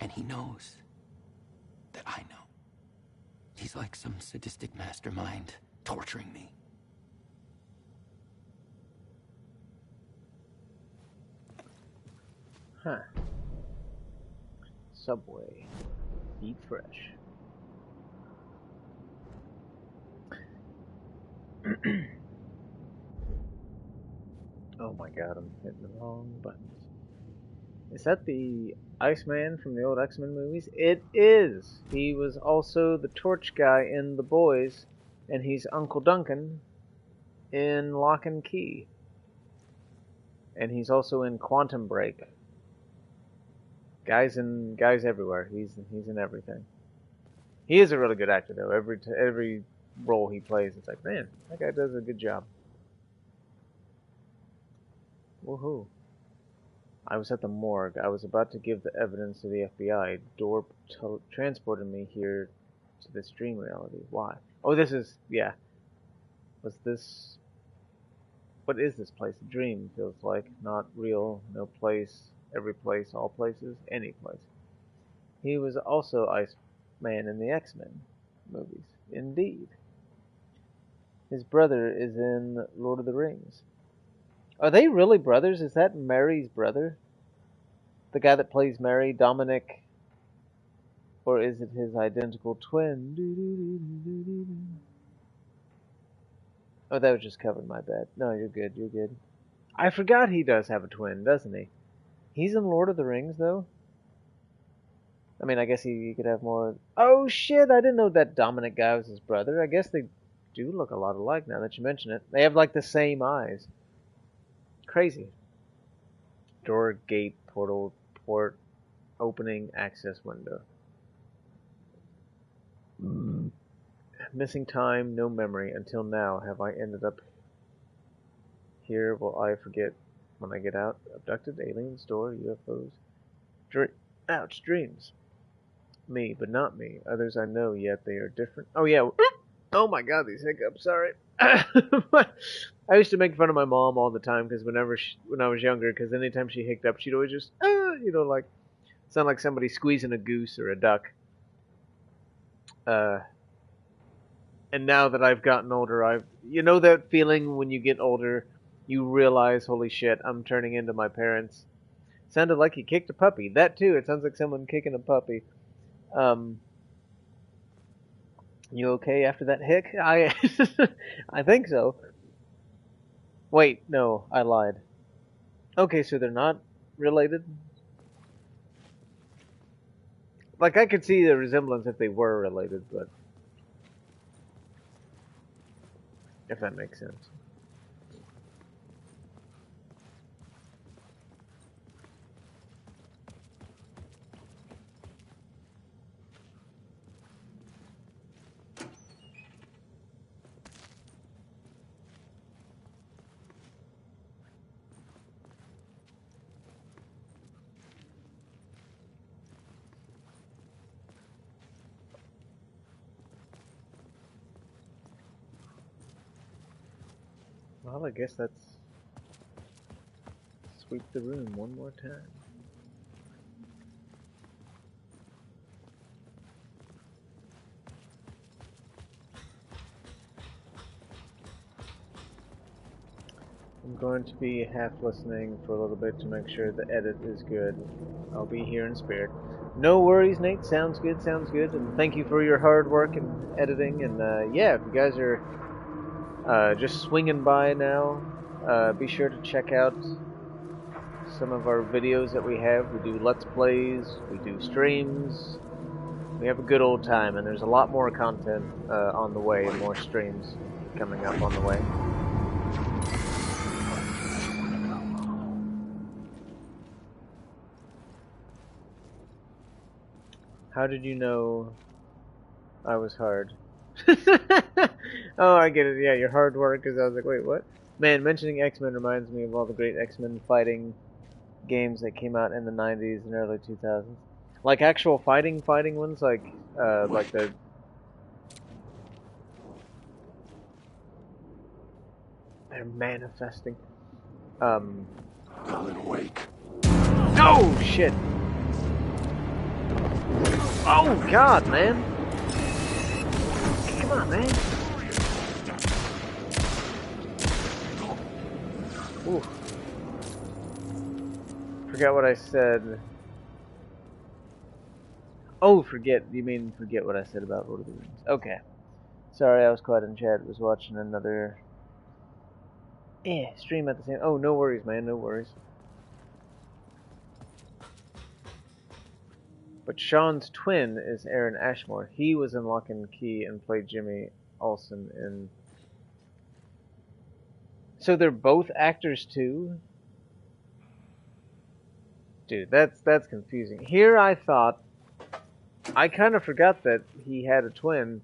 And he knows that I know. He's like some sadistic mastermind torturing me. Huh. Subway. Eat fresh. Oh my god, I'm hitting the wrong buttons. Is that the Iceman from the old X-Men movies? It is! He was also the torch guy in The Boys, and he's Uncle Duncan in Lock and Key. And he's also in Quantum Break. Guys everywhere. He's in everything. He is a really good actor though. Every role he plays, it's like, man, that guy does a good job. Woohoo! I was at the morgue. I was about to give the evidence to the FBI. Door transported me here to this dream reality. Why? Oh, this is yeah. Was this? What is this place? A dream feels like, not real. No place. Every place, all places, any place. He was also Iceman in the X-Men movies. Indeed. His brother is in Lord of the Rings. Are they really brothers? Is that Mary's brother? The guy that plays Mary, Dominic? Or is it his identical twin? Oh, that was just covered, my bad. No, you're good, you're good. I forgot he does have a twin, doesn't he? He's in Lord of the Rings, though? I mean, I guess he could have more... Oh, shit! I didn't know that Dominic guy was his brother. I guess they do look a lot alike now that you mention it. They have, like, the same eyes. Crazy. Door, gate, portal, port, opening, access window. Missing time, no memory. Until now, have I ended up here? Will I forget when I get out? Abducted, aliens, door, UFOs. Ouch, dreams. Me, but not me. Others I know, yet they are different. Oh, yeah. Oh my god, these hiccups, sorry. I used to make fun of my mom all the time because when I was younger, because anytime she hiccuped, she'd always just, like, sound like somebody squeezing a goose or a duck. And now that I've gotten older, you know that feeling when you get older, you realize, holy shit, I'm turning into my parents. Sounded like he kicked a puppy. That too, it sounds like someone kicking a puppy. You okay after that hick? I think so. Wait, no, I lied. Okay, so they're not related? Like, I could see the resemblance if they were related, but... if that makes sense. Well, I guess that's sweep the room one more time. I'm going to be half listening for a little bit to make sure the edit is good. I'll be here in spirit. No worries, Nate. Sounds good, sounds good. And thank you for your hard work in editing. And yeah, if you guys are just swinging by now, be sure to check out some of our videos that we have. We do Let's Plays, we do streams. We have a good old time, and there's a lot more content on the way, more streams coming up on the way. How did you know I was hard? Oh, I get it. Yeah, your hard work, because I was like, wait, what? Man, mentioning X-Men reminds me of all the great X-Men fighting games that came out in the 90s and early 2000s. Like actual fighting ones, like the... They're manifesting. Alan Wake. No! Shit! Oh, God, man! Come on, man! Ooh. Forgot what I said. Oh, forget. You mean forget what I said about Lord of the Rings. Okay. Sorry, I was quiet in chat. Was watching another... stream at the same... Oh, no worries, man. No worries. But Sean's twin is Aaron Ashmore. He was in Lock and Key and played Jimmy Olsen in... So they're both actors too? Dude, that's confusing. Here I thought... I kind of forgot that he had a twin.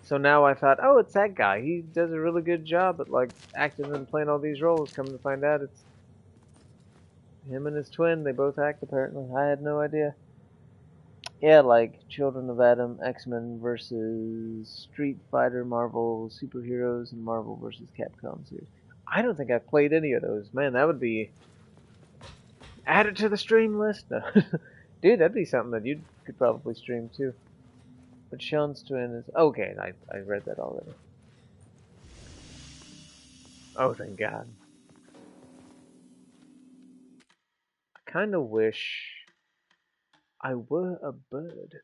So now I thought, oh, it's that guy. He does a really good job at, like, acting and playing all these roles. Come to find out, it's him and his twin. They both act, apparently. I had no idea. Yeah, like Children of Adam, X-Men versus Street Fighter, Marvel Superheroes, and Marvel versus Capcom series. I don't think I've played any of those. Man, that would be... Add it to the stream list? No. Dude, that'd be something that you could probably stream too. But Sean's twin is... Okay, I read that already. Oh, thank God. I kind of wish I were a bird.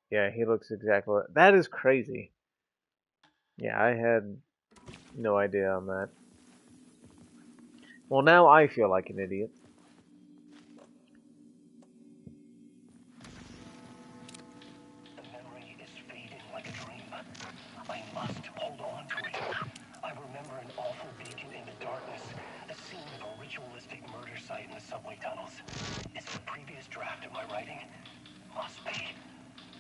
Yeah, he looks exactly... That is crazy. Yeah, I had no idea on that. Well, now I feel like an idiot. The memory is fading like a dream. I must hold on to it. I remember an awful beacon in the darkness, the scene of a ritualistic murder site in the subway tunnels. Is it a previous draft of my writing? Must be.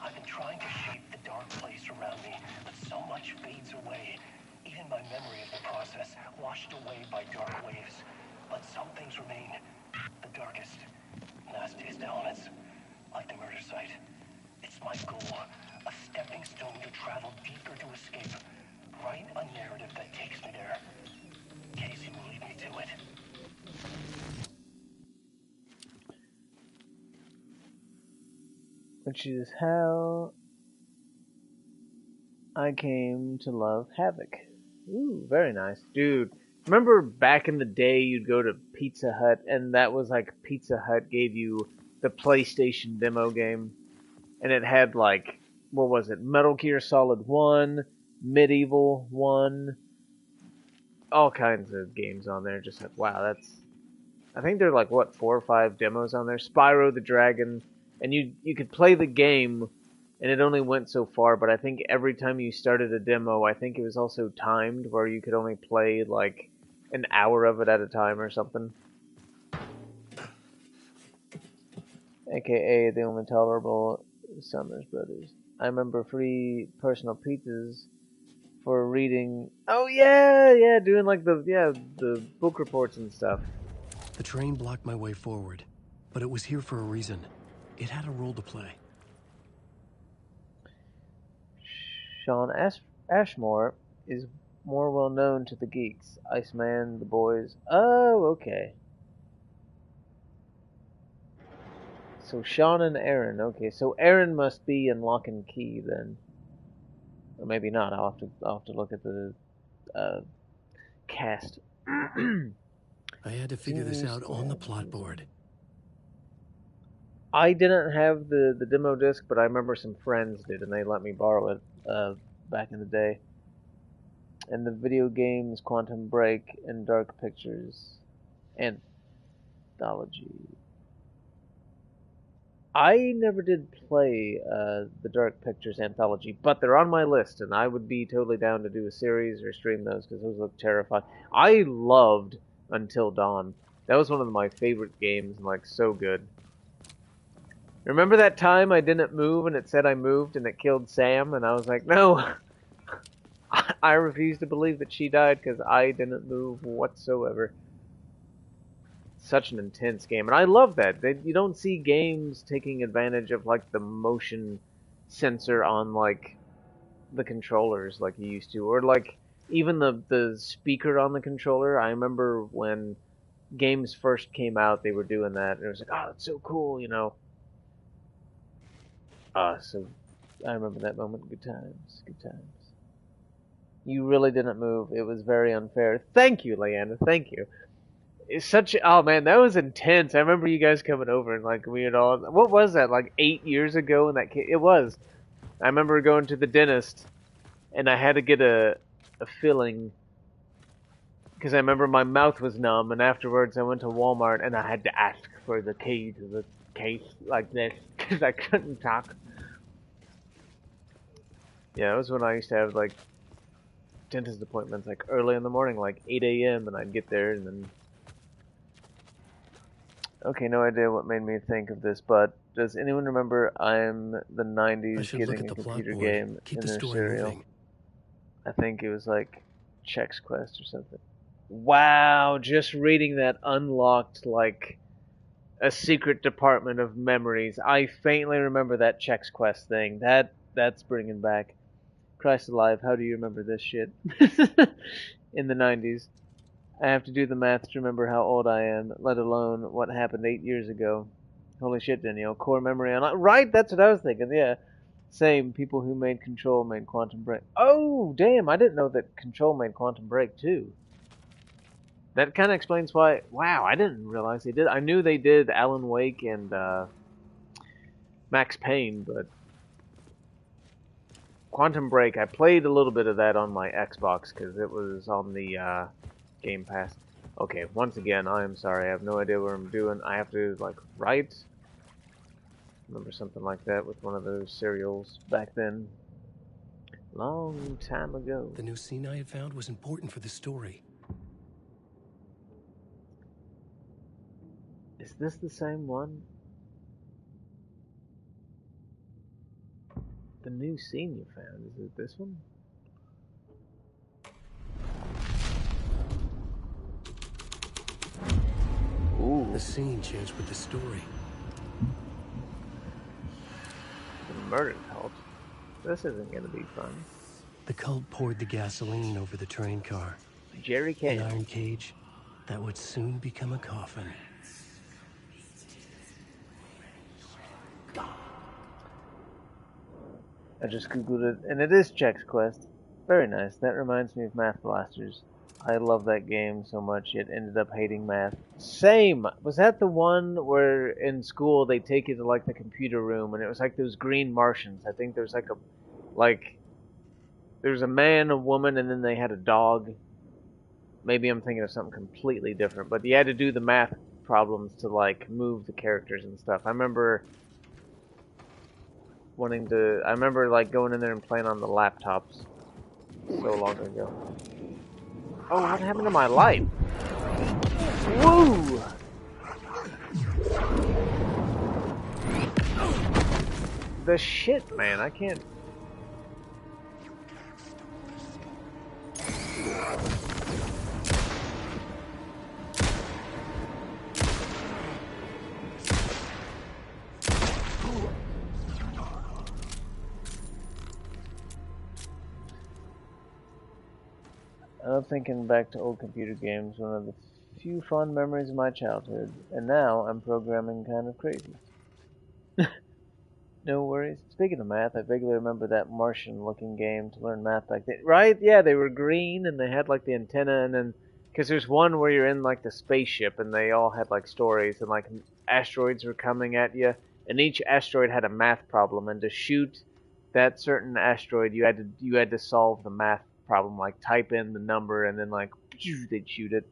I've been trying to shape the dark place around me, but so much fades away. Even my memory of the process, washed away by dark waves. But some things remain. The darkest, nastiest elements, like the murder site. It's my goal, a stepping stone to travel deeper to escape. Write a narrative that takes me there. Casey will lead me to it. Which is how I came to love Havoc. Ooh, very nice. Dude, remember back in the day you'd go to Pizza Hut and that was like Pizza Hut gave you the PlayStation demo game? And it had like, what was it? Metal Gear Solid 1, Medieval 1, all kinds of games on there. Just like, wow, that's... I think there are like, what, 4 or 5 demos on there? Spyro the Dragon. And you could play the game, and it only went so far, but I think every time you started a demo, I think it was also timed, where you could only play, like, an hour of it at a time or something. AKA the only tolerable Summers Brothers. I remember free personal pizzas for reading... Oh, yeah, doing, like, the book reports and stuff. The train blocked my way forward, but it was here for a reason. It had a role to play. Sean Ashmore is more well known to the geeks. Iceman, The Boys. Oh, okay. So Sean and Aaron. Okay, so Aaron must be in Lock and Key then. Or maybe not. I'll have to look at the cast. I had to figure this out on the plot board. I didn't have the demo disc, but I remember some friends did, and they let me borrow it back in the day. And the video games Quantum Break and Dark Pictures Anthology. I never did play the Dark Pictures Anthology, but they're on my list, and I would be totally down to do a series or stream those because those look terrifying. I loved Until Dawn. That was one of my favorite games, and like so good. Remember that time I didn't move and it said I moved and it killed Sam, and I was like, no, I refuse to believe that she died because I didn't move whatsoever. Such an intense game, and I love that. You don't see games taking advantage of like the motion sensor on like the controllers like you used to, or like even the speaker on the controller. I remember when games first came out, they were doing that, and it was like, oh, that's so cool, you know. So I remember that moment. Good times, good times. You really didn't move. It was very unfair. Thank you, Leanna. Thank you. It's such, oh man, that was intense. I remember you guys coming over and like we had all, what was that, like 8 years ago when that came? It was. I remember going to the dentist and I had to get a filling because I remember my mouth was numb, and afterwards I went to Walmart and I had to ask for the key to the case like this because I couldn't talk. Yeah, it was when I used to have like dentist appointments like early in the morning, like 8 a.m. and I'd get there and then. Okay, no idea what made me think of this, but does anyone remember I'm the 90s getting a computer game in their cereal? I think it was like Chex Quest or something. Wow, just reading that unlocked like a secret department of memories. I faintly remember that Chex Quest thing. That's bringing back. Christ alive, how do you remember this shit? In the 90s. I have to do the math to remember how old I am, let alone what happened 8 years ago. Holy shit, Danielle. Core memory on... Right, that's what I was thinking, yeah. Same, people who made Control made Quantum Break. Oh, damn, I didn't know that Control made Quantum Break, too. That kind of explains why... Wow, I didn't realize they did. I knew they did Alan Wake and Max Payne, but... Quantum Break, I played a little bit of that on my Xbox, because it was on the... Game Pass. Okay, once again, I am sorry. I have no idea what I'm doing. I have to, like, write. Remember something like that with one of those serials back then. Long time ago. The new scene I had found was important for the story. Is this the same one? The new scene you found, is it this one? Ooh. The scene changed with the story. The murder cult. This isn't gonna be fun. The cult poured the gasoline over the train car. Jerry Kane. An iron cage that would soon become a coffin. I just googled it, and it is Chex Quest. Very nice. That reminds me of Math Blasters. I love that game so much, it ended up hating math. Same! Was that the one where in school they take you to like the computer room and it was like those green Martians? I think there's like there's a man, a woman, and then they had a dog. Maybe I'm thinking of something completely different, but you had to do the math problems to like move the characters and stuff. I remember like going in there and playing on the laptops so long ago. Oh, what happened to my life? Woo! The shit, man, I can't... I'm thinking back to old computer games, one of the few fond memories of my childhood, and now I'm programming kind of crazy. No worries. Speaking of math, I vaguely remember that Martian-looking game to learn math back then. Right? Yeah, they were green, and they had like the antenna, and then... Because there's one where you're in like the spaceship, and they all had like stories, and like asteroids were coming at you, and each asteroid had a math problem, and to shoot that certain asteroid, you had to solve the math problem. Like type in the number and then like they'd shoot it.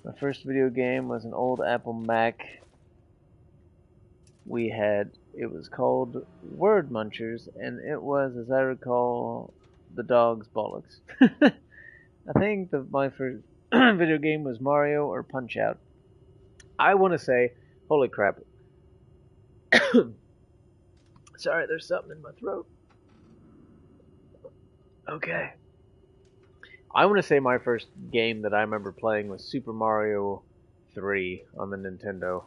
My first video game was an old Apple Mac we had. It was called Word Munchers, and it was, as I recall, the dog's bollocks. I think my first video game was Mario or Punch Out. I want to say, holy crap. Sorry, there's something in my throat. Okay. I want to say my first game that I remember playing was Super Mario 3 on the Nintendo.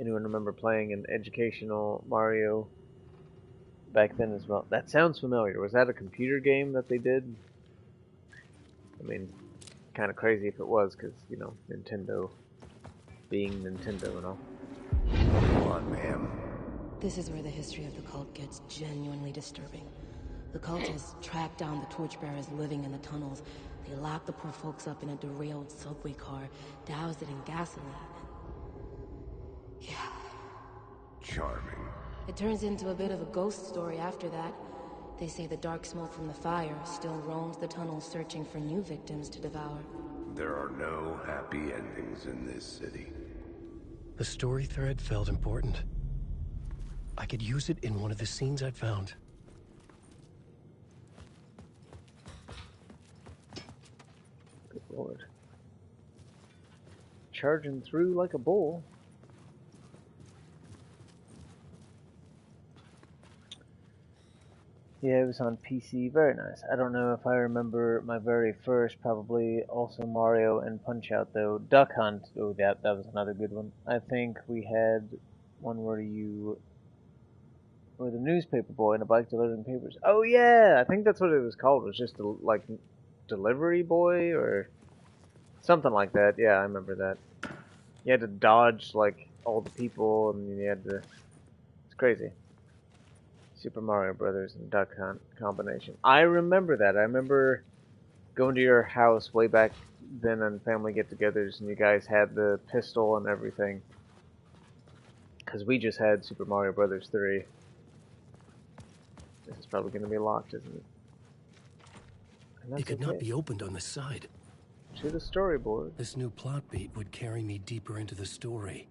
Anyone remember playing an educational Mario back then as well? That sounds familiar. Was that a computer game that they did? I mean, kind of crazy if it was, because, you know, Nintendo being Nintendo and all. Come on, ma'am. This is where the history of the cult gets genuinely disturbing. The cult has tracked down the torchbearers living in the tunnels. They locked the poor folks up in a derailed subway car, doused it in gasoline. Yeah. Charming. It turns into a bit of a ghost story after that. They say the dark smoke from the fire still roams the tunnels searching for new victims to devour. There are no happy endings in this city. The story thread felt important. I could use it in one of the scenes I'd found. Good lord. Charging through like a bull. Yeah, it was on PC. Very nice. I don't know if I remember my very first, probably also Mario and Punch-Out though. Duck Hunt, oh that was another good one. I think we had one where you were the newspaper boy in a bike delivering papers. Oh yeah, I think that's what it was called. It was just like delivery boy or something like that. Yeah, I remember that. You had to dodge like all the people, and you had to. It's crazy. Super Mario Brothers and Duck Hunt combination. I remember that. I remember going to your house way back then on family get-togethers, and you guys had the pistol and everything. Because we just had Super Mario Brothers 3. This is probably going to be locked, isn't it? And It could not be opened on the side. To the storyboard. This new plot beat would carry me deeper into the story.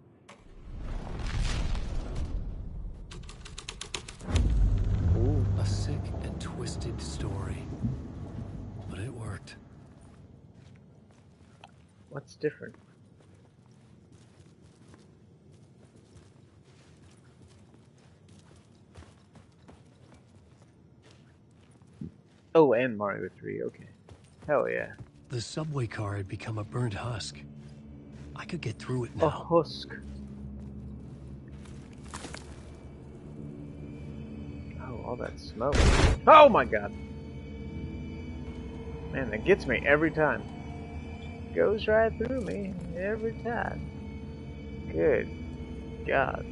Ooh. A sick and twisted story. But it worked. What's different? Oh, and Mario 3, okay. Hell yeah. The subway car had become a burnt husk. I could get through it A now. husk. Oh, all that smoke. Oh my god. Man, that gets me every time. Goes right through me every time. Good God.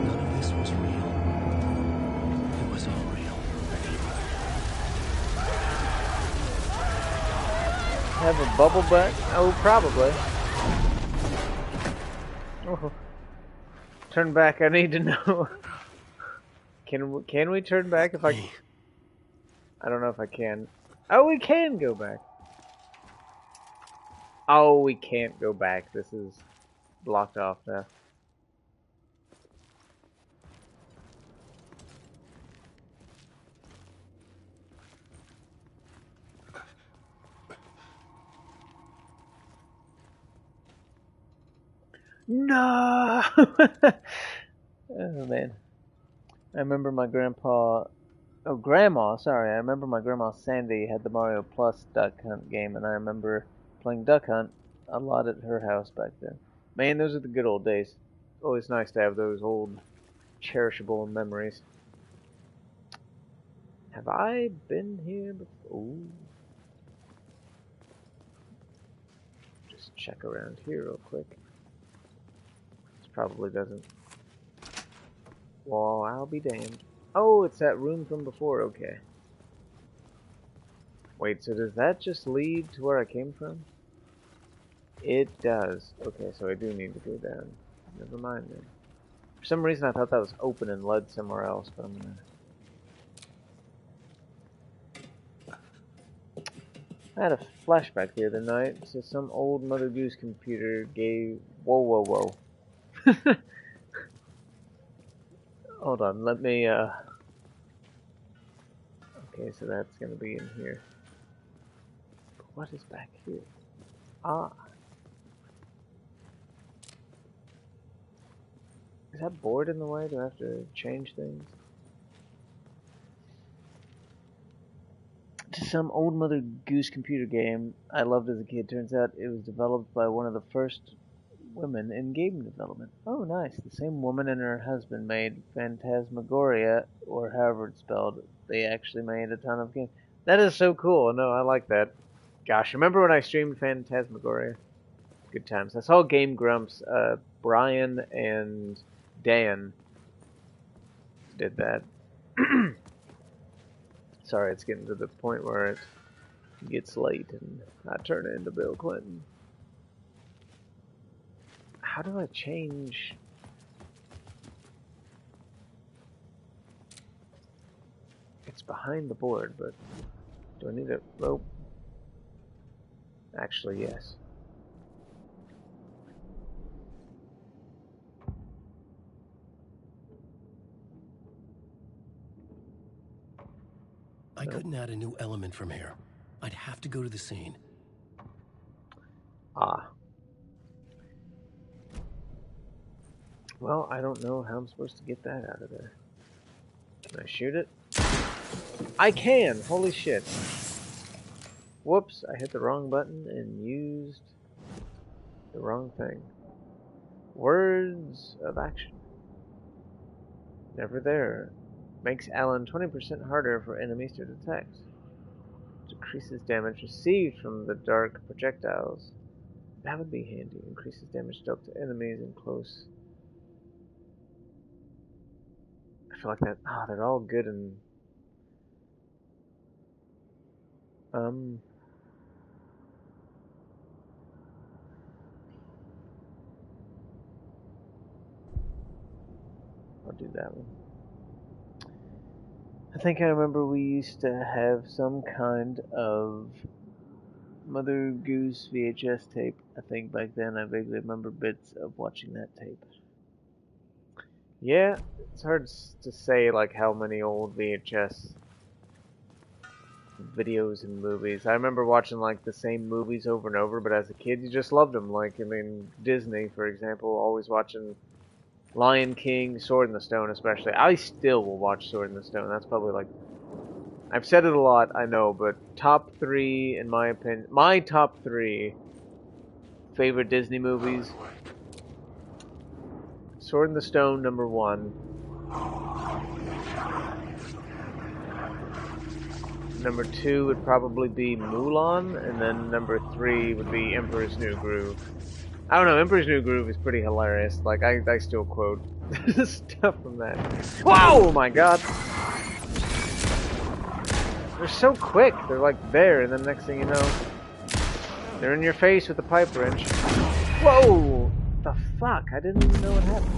None of this was real. It was all real. Have a bubble butt? Oh, probably. Oh. Turn back, I need to know. Can we turn back if I don't know if I can. Oh, we can go back. Oh, we can't go back. This is blocked off now. No! Oh, man. I remember my grandpa... Oh, grandma, sorry. I remember my grandma Sandy had the Mario Plus Duck Hunt game, and I remember playing Duck Hunt a lot at her house back then. Man, those are the good old days. Always nice to have those old, cherishable memories. Have I been here before? Ooh. Just check around here real quick. probably doesn't. Well, I'll be damned. Oh, it's that room from before, okay. Wait, so does that just lead to where I came from? It does. Okay, so I do need to go down. Never mind then. For some reason I thought that was open and led somewhere else, but I'm gonna... I had a flashback the other night. So some old Mother Goose computer gave... Whoa, whoa, whoa. Hold on, let me, Okay, so that's gonna be in here. But what is back here? Ah. Is that board in the way? Do I have to change things? To some old Mother Goose computer game I loved as a kid. Turns out it was developed by one of the first women in game development. Oh, nice. The same woman and her husband made Phantasmagoria, or however it's spelled. They actually made a ton of games. That is so cool. No, I like that. Gosh, remember when I streamed Phantasmagoria? Good times. I saw Game Grumps, Brian and Dan did that. Sorry, it's getting to the point where it gets late and I turn into Bill Clinton. How do I change? It's behind the board, but do I need a rope? Actually, yes. I couldn't add a new element from here. I'd have to go to the scene. Ah. Well, I don't know how I'm supposed to get that out of there. Can I shoot it? I can! Holy shit. Whoops, I hit the wrong button and used the wrong thing. Words of action. Never there. Makes Alan 20% harder for enemies to detect. Decreases damage received from the dark projectiles. That would be handy. Increases damage dealt to enemies in close. I feel like that. Ah, they're all good and. I'll do that one. I think I remember we used to have some kind of Mother Goose VHS tape. I think back then I vaguely remember bits of watching that tape. Yeah, it's hard to say like how many old VHS videos and movies. I remember watching like the same movies over and over, but as a kid you just loved them. Like, I mean, Disney, for example, always watching Lion King, Sword in the Stone especially. I still will watch Sword in the Stone. That's probably like... I've said it a lot, I know, but top 3, in my opinion... My top 3 favorite Disney movies. Sword in the Stone, number 1. Number 2 would probably be Mulan, and then number 3 would be Emperor's New Groove. I don't know, Emperor's New Groove is pretty hilarious. Like, I still quote stuff from that. Whoa, my god! They're so quick. They're like there, and then next thing you know, they're in your face with a pipe wrench. Whoa! The fuck? I didn't even know what happened.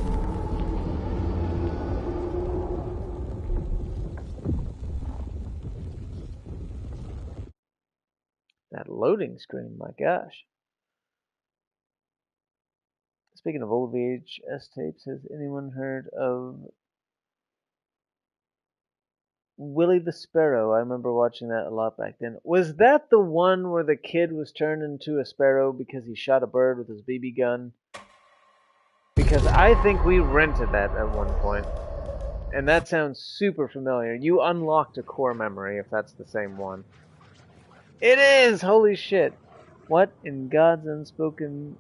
That loading screen, my gosh. Speaking of old VHS tapes, has anyone heard of Willie the Sparrow? I remember watching that a lot back then. Was that the one where the kid was turned into a sparrow because he shot a bird with his BB gun? Because I think we rented that at one point. And that sounds super familiar. You unlocked a core memory if that's the same one. It is! Holy shit. What in God's unspoken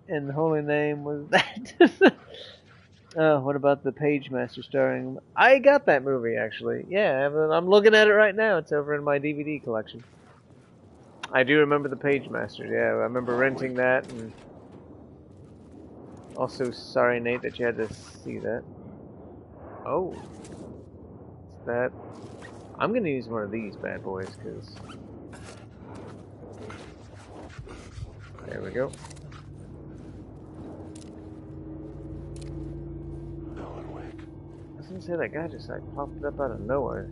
and holy name was that? What about the Page Master starring... I got that movie, actually. Yeah, I'm looking at it right now. It's over in my DVD collection. I do remember the Page Master. Yeah, I remember renting that. And Also, sorry, Nate, that you had to see that. Oh. What's that? I'm gonna use one of these bad boys, because... There we go. Alan Wake. I was gonna say, that guy just, like, popped up out of nowhere.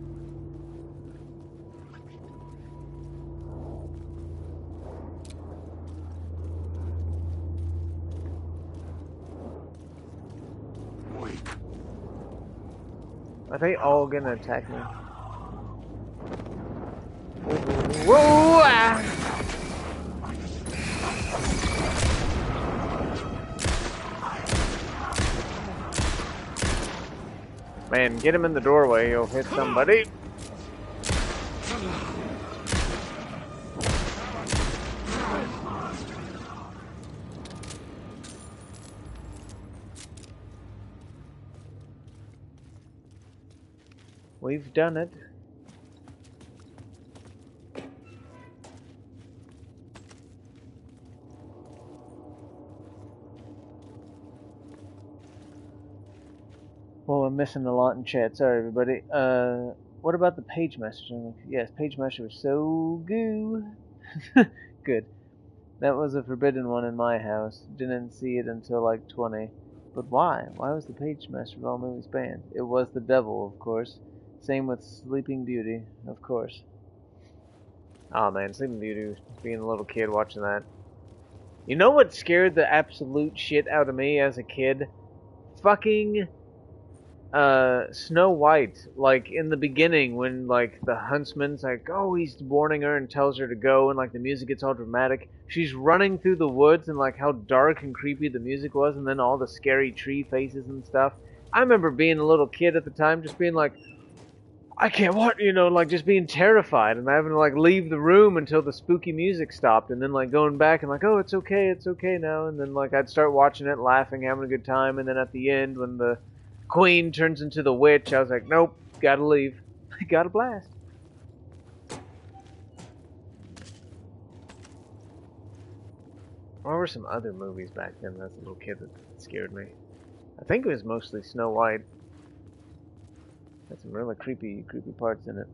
Wake. Are they all gonna attack me? Whoa! Ah! Man, get him in the doorway, you'll hit somebody. We've done it. Well, I'm missing a lot in chat. Sorry, everybody. What about the page messaging? Yes, page messenger was so goo. Good. That was a forbidden one in my house. Didn't see it until like 20. But why? Why was the page messenger of all movies banned? It was the devil, of course. Same with Sleeping Beauty, of course. Oh man, Sleeping Beauty, being a little kid watching that. You know what scared the absolute shit out of me as a kid? Fucking Snow White. Like in the beginning when like the huntsman's like, oh, he's warning her and tells her to go, and like the music gets all dramatic. She's running through the woods and like how dark and creepy the music was, and then all the scary tree faces and stuff. I remember being a little kid at the time just being like, I can't watch, you know, like just being terrified and having to like leave the room until the spooky music stopped, and then like going back and like, oh, it's okay now, and then like I'd start watching it, laughing, having a good time, and then at the end when the queen turns into the witch, I was like, nope, gotta leave. I got a blast. What were some other movies back then as a little kid that scared me? I think it was mostly Snow White. Had some really creepy parts in it.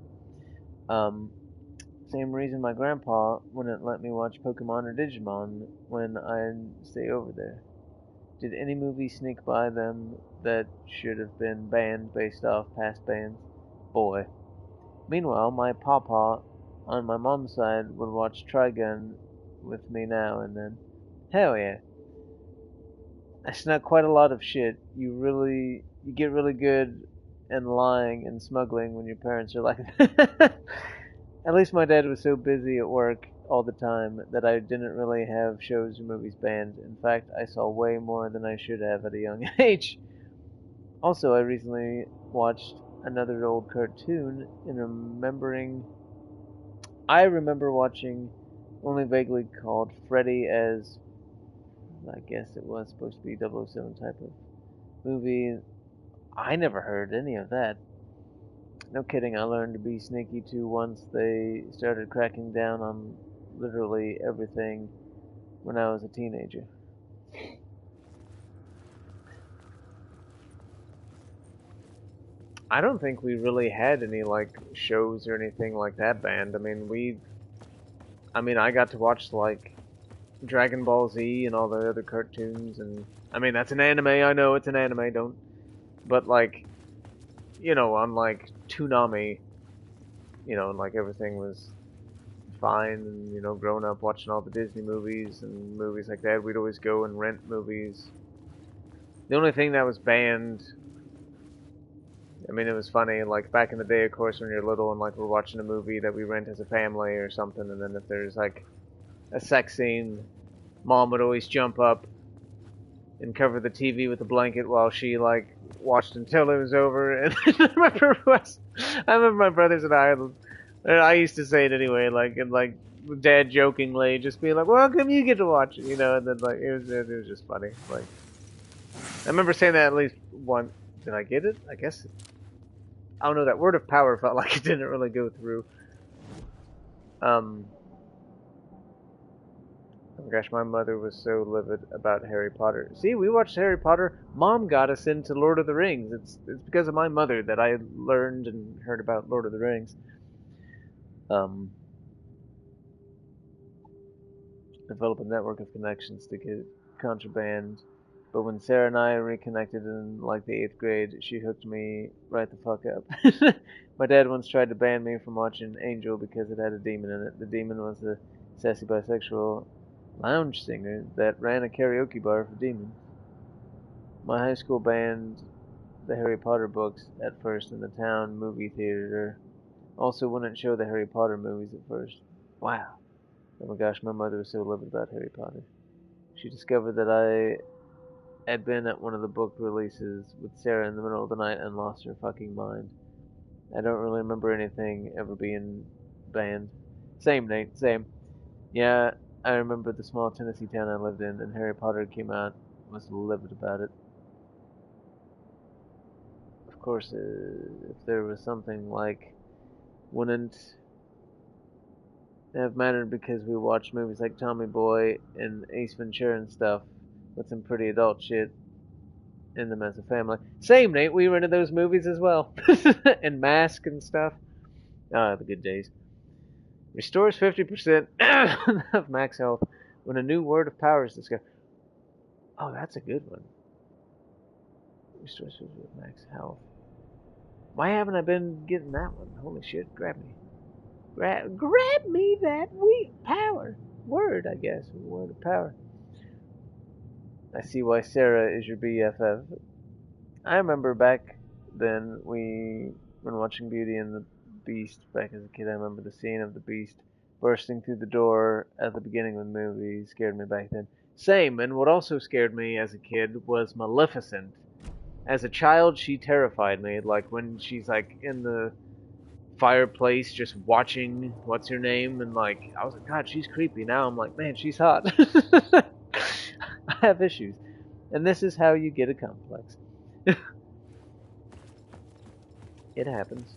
Same reason my grandpa wouldn't let me watch Pokemon or Digimon when I'd stay over there. Did any movie sneak by them that should have been banned based off past bans? Boy. Meanwhile, my papa on my mom's side would watch Trigun with me now and then. Hell yeah. I snuck quite a lot of shit. You get really good and lying and smuggling when your parents are like that. At least my dad was so busy at work all the time that I didn't really have shows or movies banned. In fact, I saw way more than I should have at a young age. Also, I recently watched another old cartoon and I remember watching only vaguely called Freddy as, I guess it was supposed to be 007 type of movie. I never heard any of that. No kidding, I learned to be sneaky too once they started cracking down on literally everything when I was a teenager. I don't think we really had any like shows or anything like that banned. I mean I got to watch like Dragon Ball Z and all the other cartoons, and I mean that's an anime, I know it's an anime, but like, you know, on like Toonami, you know, and like everything was fine, and you know, growing up watching all the Disney movies and movies like that, we'd always go and rent movies. The only thing that was banned, I mean, it was funny, like back in the day, of course, when you're little and like we're watching a movie that we rent as a family or something, and then if there's like a sex scene, Mom would always jump up and cover the TV with a blanket while she like watched until it was over. And I remember my brothers and I used to say it anyway, like, and like Dad jokingly just being like, "Well, come you get to watch it," you know, and then like it was just funny. Like I remember saying that at least once. Did I get it? I guess. I don't know. That word of power felt like it didn't really go through. Oh my gosh, my mother was so livid about Harry Potter. See, we watched Harry Potter. Mom got us into Lord of the Rings. It's because of my mother that I learned and heard about Lord of the Rings. Develop a network of connections to get contraband. But when Sarah and I reconnected in like the 8th grade, she hooked me right the fuck up. My dad once tried to ban me from watching Angel because it had a demon in it. The demon was a sassy bisexual lounge singer that ran a karaoke bar for demons. My high school banned the Harry Potter books at first in the town movie theater. Also wouldn't show the Harry Potter movies at first. Wow. Oh my gosh, my mother was so livid about Harry Potter. She discovered that I had been at one of the book releases with Sarah in the middle of the night and lost her fucking mind. I don't really remember anything ever being banned. Same, Nate, same. Yeah, I remember the small Tennessee town I lived in, and Harry Potter came out, was livid about it. Of course, if there was something like, wouldn't have mattered because we watched movies like Tommy Boy and Ace Ventura and stuff with some pretty adult shit in them as a family. Same, Nate. We rented those movies as well. And Mask and stuff. Ah, the good days. Restores 50% of max health when a new word of power is discovered. Oh, that's a good one. Restores 50% of max health. Why haven't I been getting that one? Holy shit, grab me. Grab me that power. Word, I guess. Word of power. I see why Sarah is your BFF. I remember back then, when watching Beauty and the Beast back as a kid, I remember the scene of the Beast bursting through the door at the beginning of the movie scared me back then. Same, and what also scared me as a kid was Maleficent. As a child, she terrified me. Like when she's like in the fireplace just watching what's her name, and like I was like, God, she's creepy. Now I'm like, man, she's hot. I have issues, and this is how you get a complex. It happens.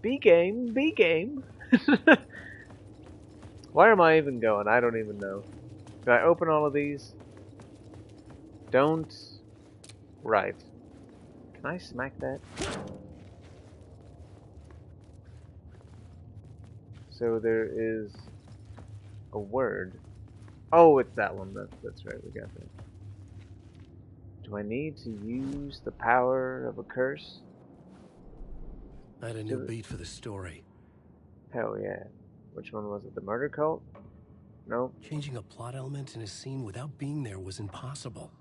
B game, B game. Why am I even going? I don't even know. Do I open all of these? Don't. Right. Can I smack that? So there is a word. Oh, it's that one. That's right. We got that. Do I need to use the power of a curse? I had a new beat for the story. Hell yeah. Which one was it? The murder cult? Nope. Changing a plot element in a scene without being there was impossible.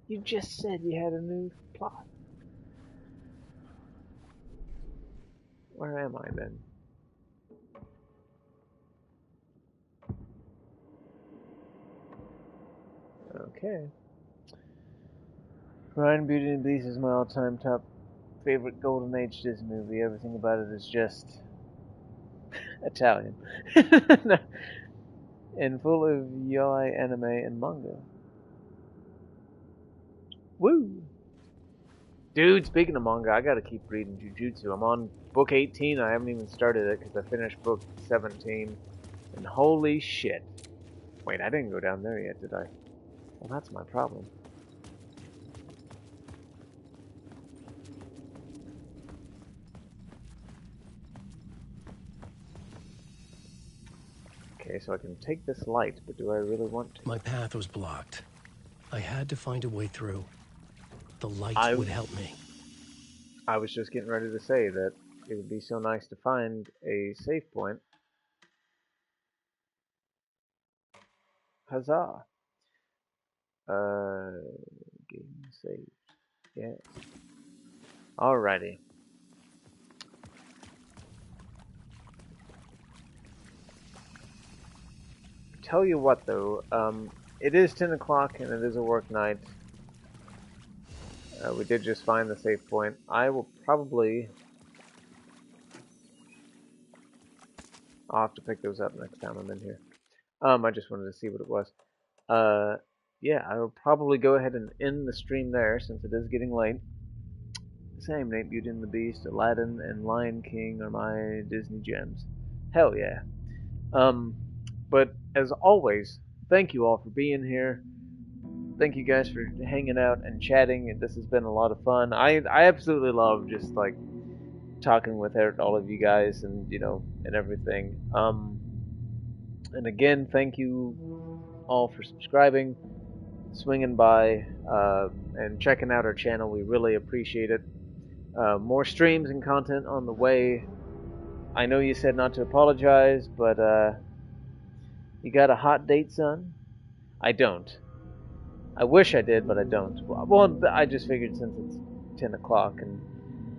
You just said you had a new plot. Where am I then? Okay. Ryan Beauty and the Beast is my all-time top favorite Golden Age Disney movie. Everything about it is just Italian. And full of yaoi anime and manga. Woo! Dude, speaking of manga, I gotta keep reading Jujutsu. I'm on book 18. I haven't even started it because I finished book 17. And holy shit. Wait, I didn't go down there yet, did I? Well, that's my problem. Okay, so I can take this light, but do I really want to? My path was blocked. I had to find a way through. The lights would help me. I was just getting ready to say that it would be so nice to find a save point. Huzzah! Game saved. Yeah. Alrighty. Tell you what though, it is 10 o'clock and it is a work night. We did just find the save point. I will probably... I'll have to pick those up next time I'm in here. I just wanted to see what it was. Yeah, I will probably go ahead and end the stream there since it is getting late. Same, Nate, Beauty and the Beast, Aladdin, and Lion King are my Disney gems. Hell yeah. But as always, thank you all for being here. Thank you guys for hanging out and chatting. This has been a lot of fun. I absolutely love just like talking with all of you guys and and everything. And again, thank you all for subscribing, swinging by, and checking out our channel. We really appreciate it. More streams and content on the way. I know you said not to apologize, but you got a hot date, son? I don't. I wish I did, but I don't. Well, I just figured since it's 10 o'clock and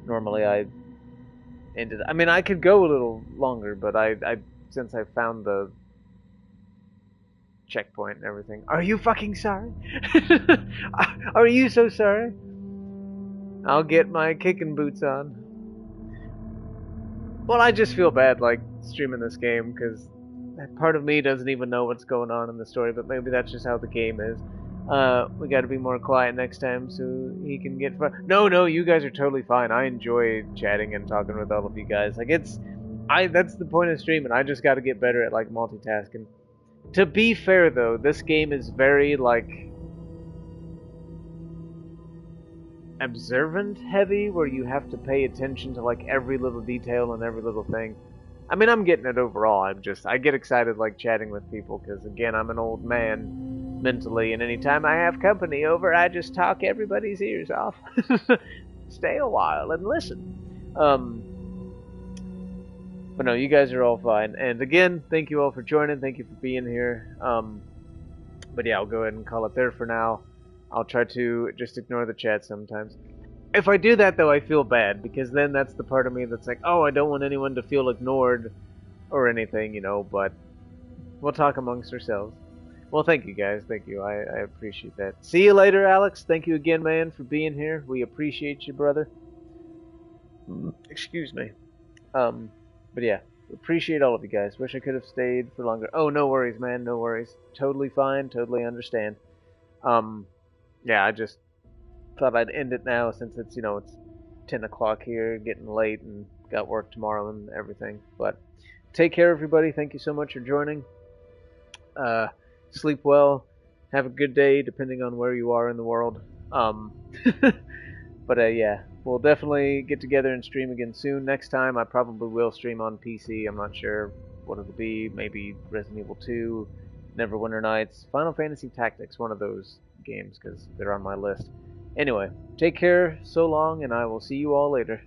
normally I ended... I mean, I could go a little longer, but since I found the checkpoint and everything... Are you fucking sorry? Are you so sorry? I'll get my kicking boots on. Well, I just feel bad, like, streaming this game, because part of me doesn't even know what's going on in the story, but maybe that's just how the game is. We gotta be more quiet next time so he can get fun. No, you guys are totally fine. I enjoy chatting and talking with all of you guys. Like, that's the point of streaming. I just gotta get better at, like, multitasking. To be fair, though, this game is very, like, observant heavy, where you have to pay attention to, like, every little detail and every little thing. I mean, I'm getting it overall. I get excited, like, chatting with people, because, again, I'm an old man mentally, and anytime I have company over, I just talk everybody's ears off. Stay a while and listen. But no, you guys are all fine. And again, thank you all for joining. Thank you for being here. But yeah, I'll go ahead and call it there for now. I'll try to just ignore the chat sometimes. If I do that, though, I feel bad, because then that's the part of me that's like, oh, I don't want anyone to feel ignored or anything, but we'll talk amongst ourselves. Well, thank you, guys. Thank you. I appreciate that. See you later, Alex. Thank you again, man, for being here. We appreciate you, brother. Excuse me. But yeah, appreciate all of you guys. Wish I could have stayed for longer. Oh, no worries, man. No worries. Totally fine. Totally understand. Yeah, I just thought I'd end it now since it's, it's 10 o'clock here, getting late, and got work tomorrow and everything. But take care, everybody. Thank you so much for joining. Sleep well. Have a good day, depending on where you are in the world. But yeah, we'll definitely get together and stream again soon. Next time, I probably will stream on PC. I'm not sure what it'll be. Maybe Resident Evil 2, Neverwinter Nights, Final Fantasy Tactics, one of those games, because they're on my list. Anyway, take care, so long, and I will see you all later.